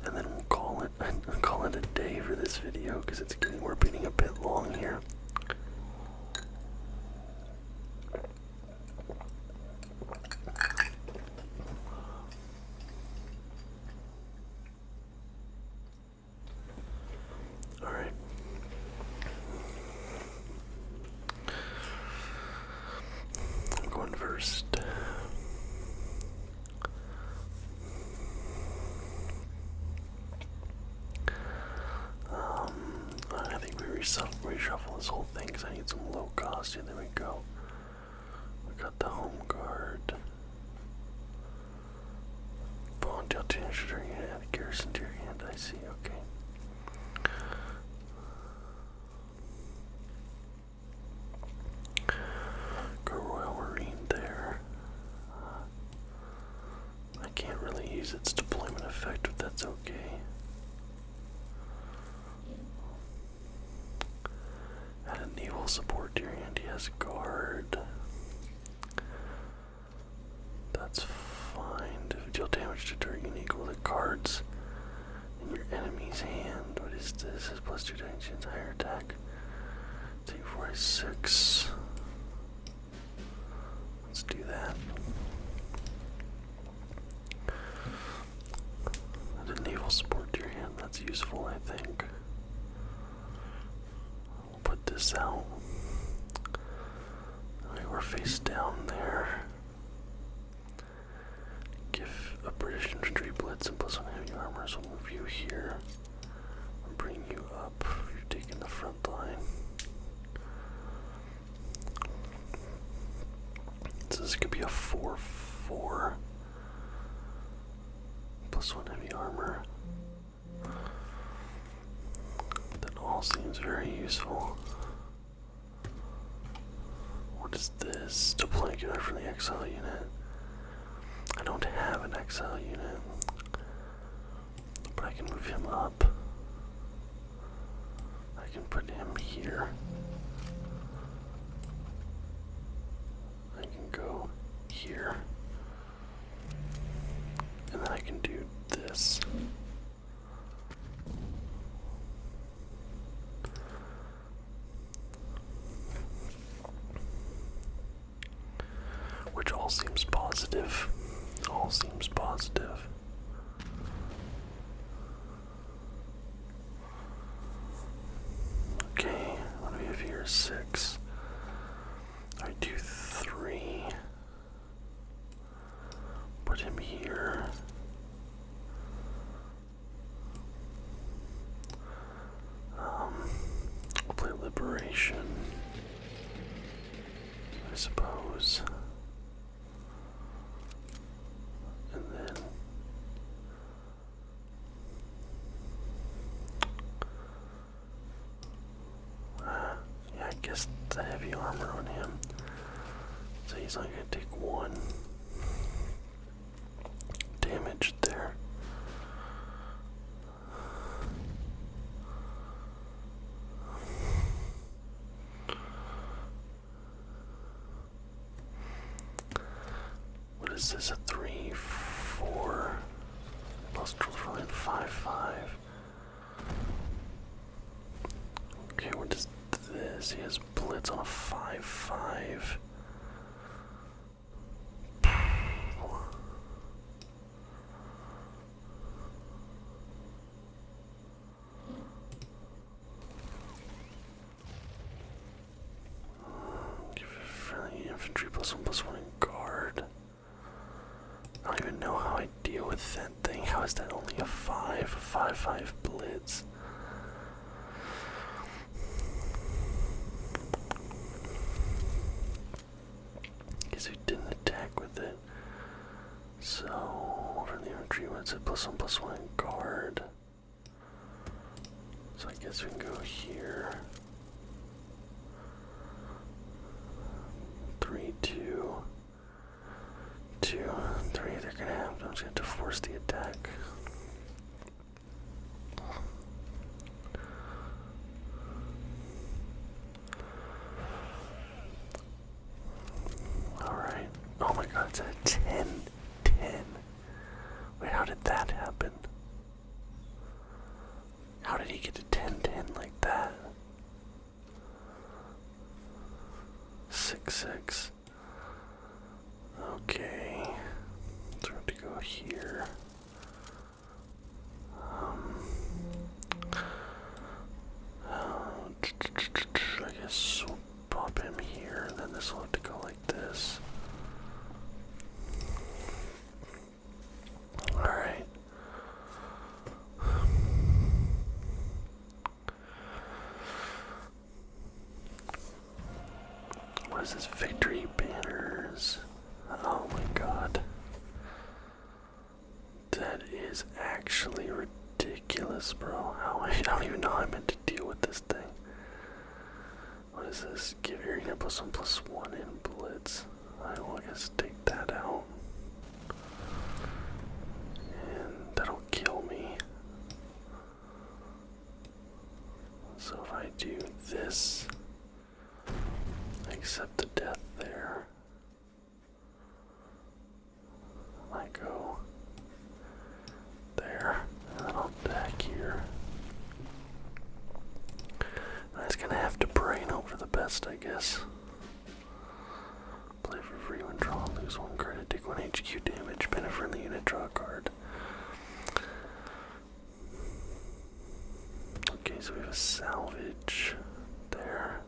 And then we'll call it a day for this video because we're getting a bit long here. Alright. I'm going first. I think we reshuffle this whole thing because I need some low cost. Yeah, there we go. We got the home guard. Bone deal damage to your unit, add a garrison to your hand. I see, okay. Go Royal Marine there. I can't really use its deployment effect, but that's okay. Add a naval support to your hand. He has guard. That's fine. Deal damage to target equal to cards in your enemy's hand. What is this? Has plus 2 dimensions, higher attack. Take 46. Let's do that. Add a naval support to your hand. That's useful, I think. Put this out. Okay, we're face down there. Give a British infantry blitz and +1 heavy armor, so we'll move you here and bring you up. You're taking the front line. So this could be a 4-4 +1 heavy armor. That all seems very useful. What is this? Deploy a from the exile unit. I don't have an exile unit, but I can move him up. I can put him here. I can go here. And then I can do this. Which all seems positive. All seems positive. Okay, what do we have here? 6. I do 3. Put him here. We'll play Liberation, I suppose. And then yeah, I guess the heavy armor on him. So he's only gonna take 1 damage there. What is this? A 3-4 plus control for line 5-5. This is blitz on a 5-5. Friendly infantry +1/+1 in guard. I don't even know how I deal with that thing. How is that only a 5-5 blitz? Guess we didn't attack with it. So, for the infantry, what's it? +1/+1 in guard. So I guess we can go here. 3, 2, 2, 3. They're gonna have. I'm just going to force the attack. Alright. Oh my god, it's at 10. 10. Wait, how did that happen? How did he get to 10-10 like that? 6-6. Okay. So we have to go here. I guess we'll pop him here, and then this will have to go like this. Alright. What is this? Victory banners. Oh my god. That is actually ridiculous, bro. I don't even know how I meant to deal with this thing. What is this? Give area +1/+1 in blitz. I will, I guess, take that out. And that'll kill me. So if I do this, I accept the death there. I go there, and then I'll attack here. I was gonna have to pray and hope for the best, I guess. Play for free when draw, lose 1 credit, take 1 HQ damage, pin a friendly unit, draw a card. Okay, so we have a salvage there.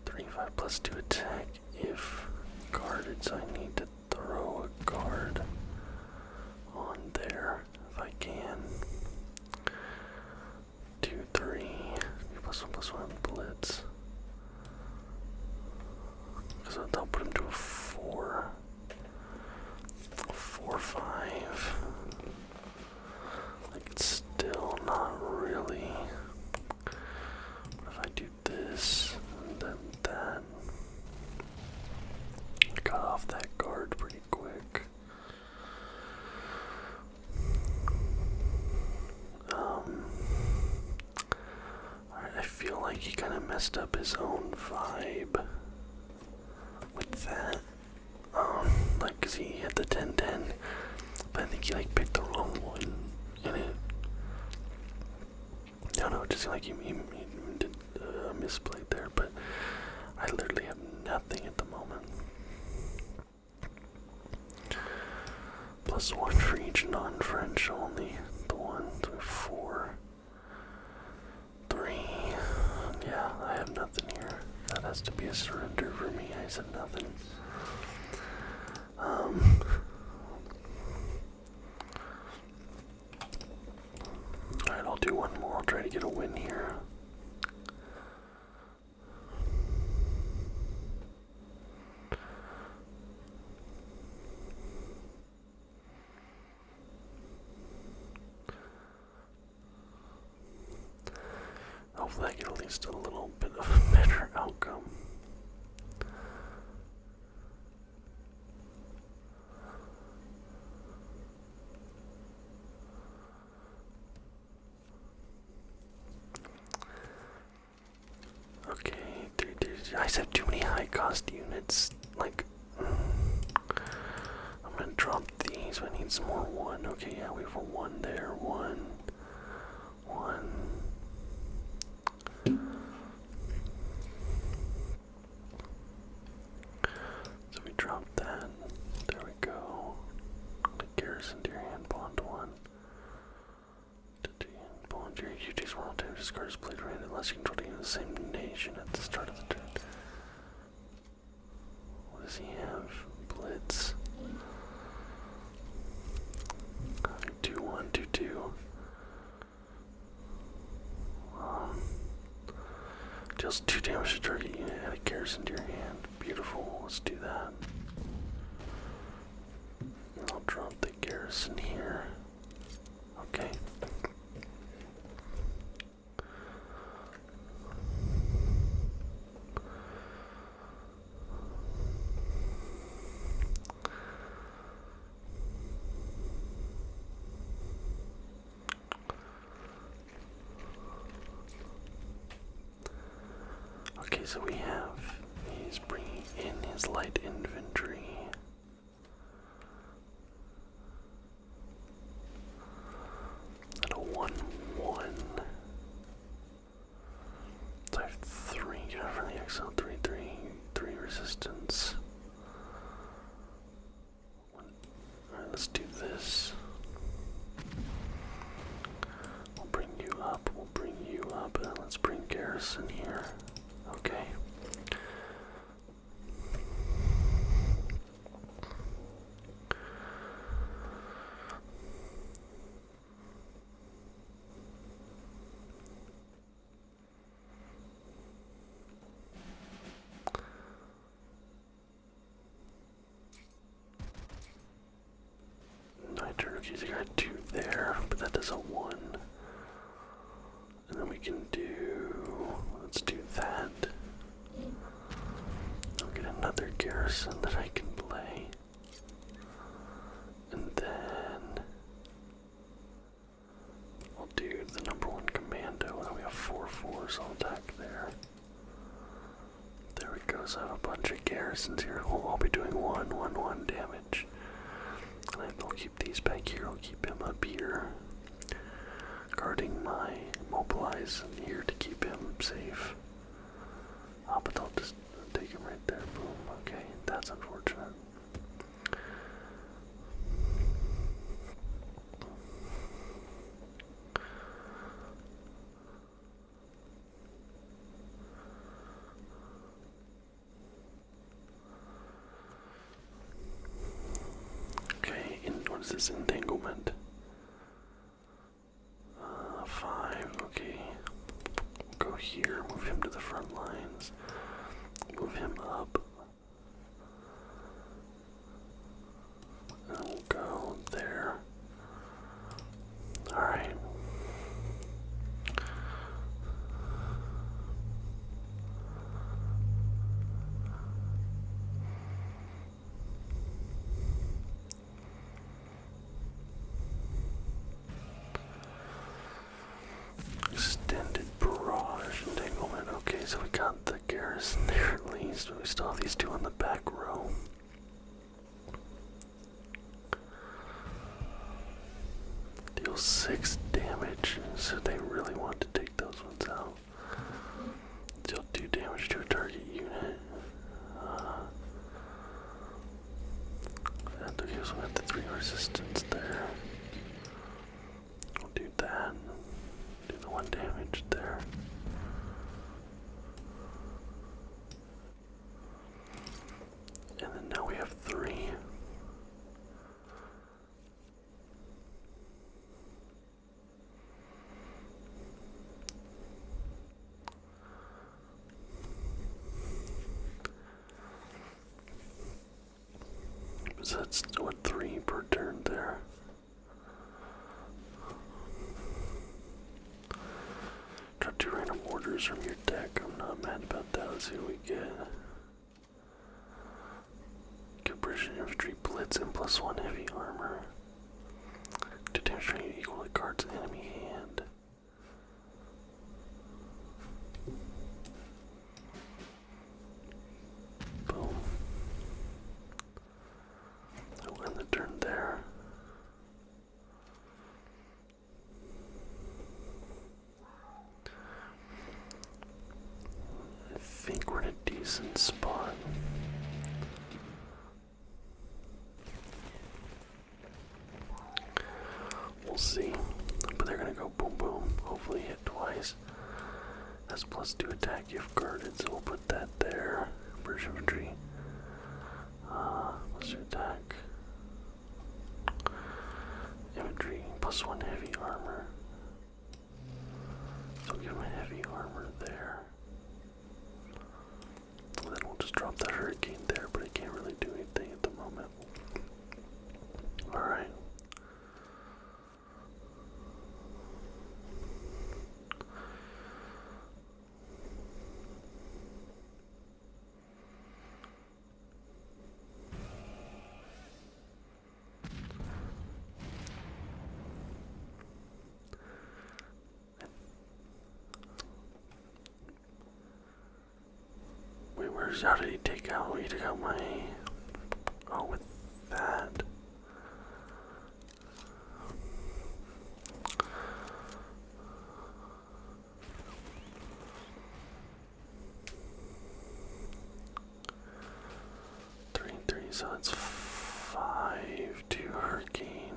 3/5 +2 attack if guarded, so I need to throw a guard on there if I can. 2, 3, +1/+1 blitz. Because that'll put him to a 4. 4/5. Like, it's still not really. What if I do this and then that? Cut off that guard pretty quick. Alright, I feel like he kind of messed up his own vibe with that. Like, cause he had the 10-10, but I think he like picked the wrong one, and it. I don't know, it just seemed like he did a misplay there, but I literally have nothing at the moment. +1 for each non-French only. The 1, 2, 4, 3. Yeah, I have nothing here. That has to be a surrender for me. I said nothing. Alright, I'll do one more. I'll try to get a win here. Hopefully I get at least a little bit of a better outcome. Okay, I just have too many high cost units. Like, I'm gonna drop these, but I need some more 1. Okay, yeah, we have a 1 there. 1. 1. After you choose one time, this card is played right unless you control the same nation at the start of the turn. What does he have? Blitz. 2-1, 2-2. Deals 2 damage to target unit, add a garrison to your hand. Beautiful, let's do that. I'll drop the garrison here. Okay. Okay, so he's bringing in his light infantry. At a 1-1. So I have 3, get out from the exile, 3 resistance. Alright, let's do this. We'll bring you up, and let's bring garrison here. Okay. I turn okay, so I got 2 there, but that does a 1. And then we can let's do that. I'll get another garrison that I can play. And then we'll do the #1 commando. And we have 4/4s, I'll attack there. There we go, so I have a bunch of garrisons here. I'll be doing 1/1 damage. And I'll keep these back here, I'll keep him up here. Guarding my mobilize here to keep him safe. But I'll just take him right there. Boom. Okay, that's unfortunate. Okay, what is this? Entanglement. 5, okay. Go here, move him to the front lines. Move him up. And we'll go there. Alright. Extended barrage entanglement. Okay, so we got the garrison there at least, but we still have these 2 on the back row. Deal 6 damage, so they really want to take those ones out. Deal 2 damage to a target unit. And okay, so we have the 3 resistance there. We'll do that. Do the 1 damage there. And then now we have 3. So that's what 3 per turn there. Drop 2 random orders from your deck. I'm not mad about that. Let's see what we get. Good British infantry blitz and +1 heavy armor. 2 damage training equal to Kards enemy hand. Boom. I'll end the turn there. I think we're in a decent spot. We'll see. But they're gonna go boom boom. Hopefully nice. That's +2 attack if guarded, so we'll put that there. British infantry. Let's do attack. Infantry, +1 heavy armor. So we'll give him a heavy armor there. And then we'll just drop the hurricane there, but it can't really do anything at the moment. Alright. Wait, how did he take out? He took out my... Oh, with that. Three, so it's 5 to hurricane.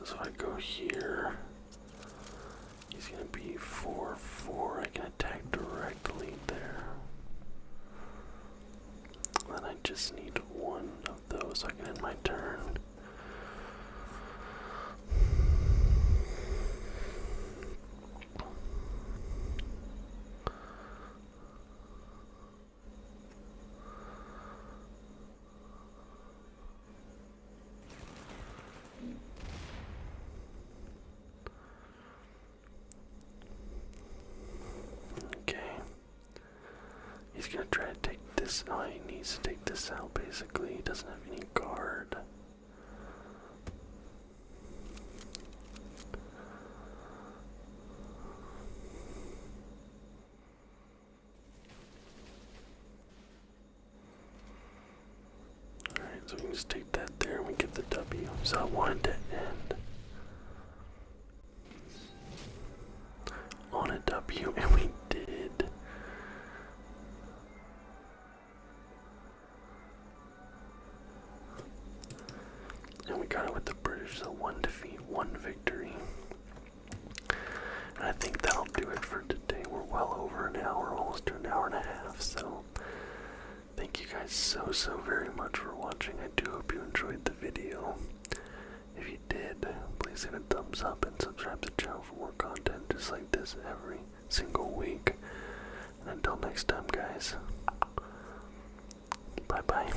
So if I go here, he's gonna be 4-4. I can attack directly there. Then I just need one of those so I can end my turn. He's gonna try to take this. Oh, he needs to take this out basically. He doesn't have any guard. Alright, so we can just take that there and we get the W. So I wanted to end on a W, and we did. And we got it with the British, so 1 defeat, 1 victory. And I think that'll do it for today. We're well over an hour, almost to an hour and a half, so thank you guys so very much for watching. I do hope you enjoyed the video. If you did, please hit a thumbs up and subscribe to the channel for more content just like this every single week. And until next time, guys, bye bye.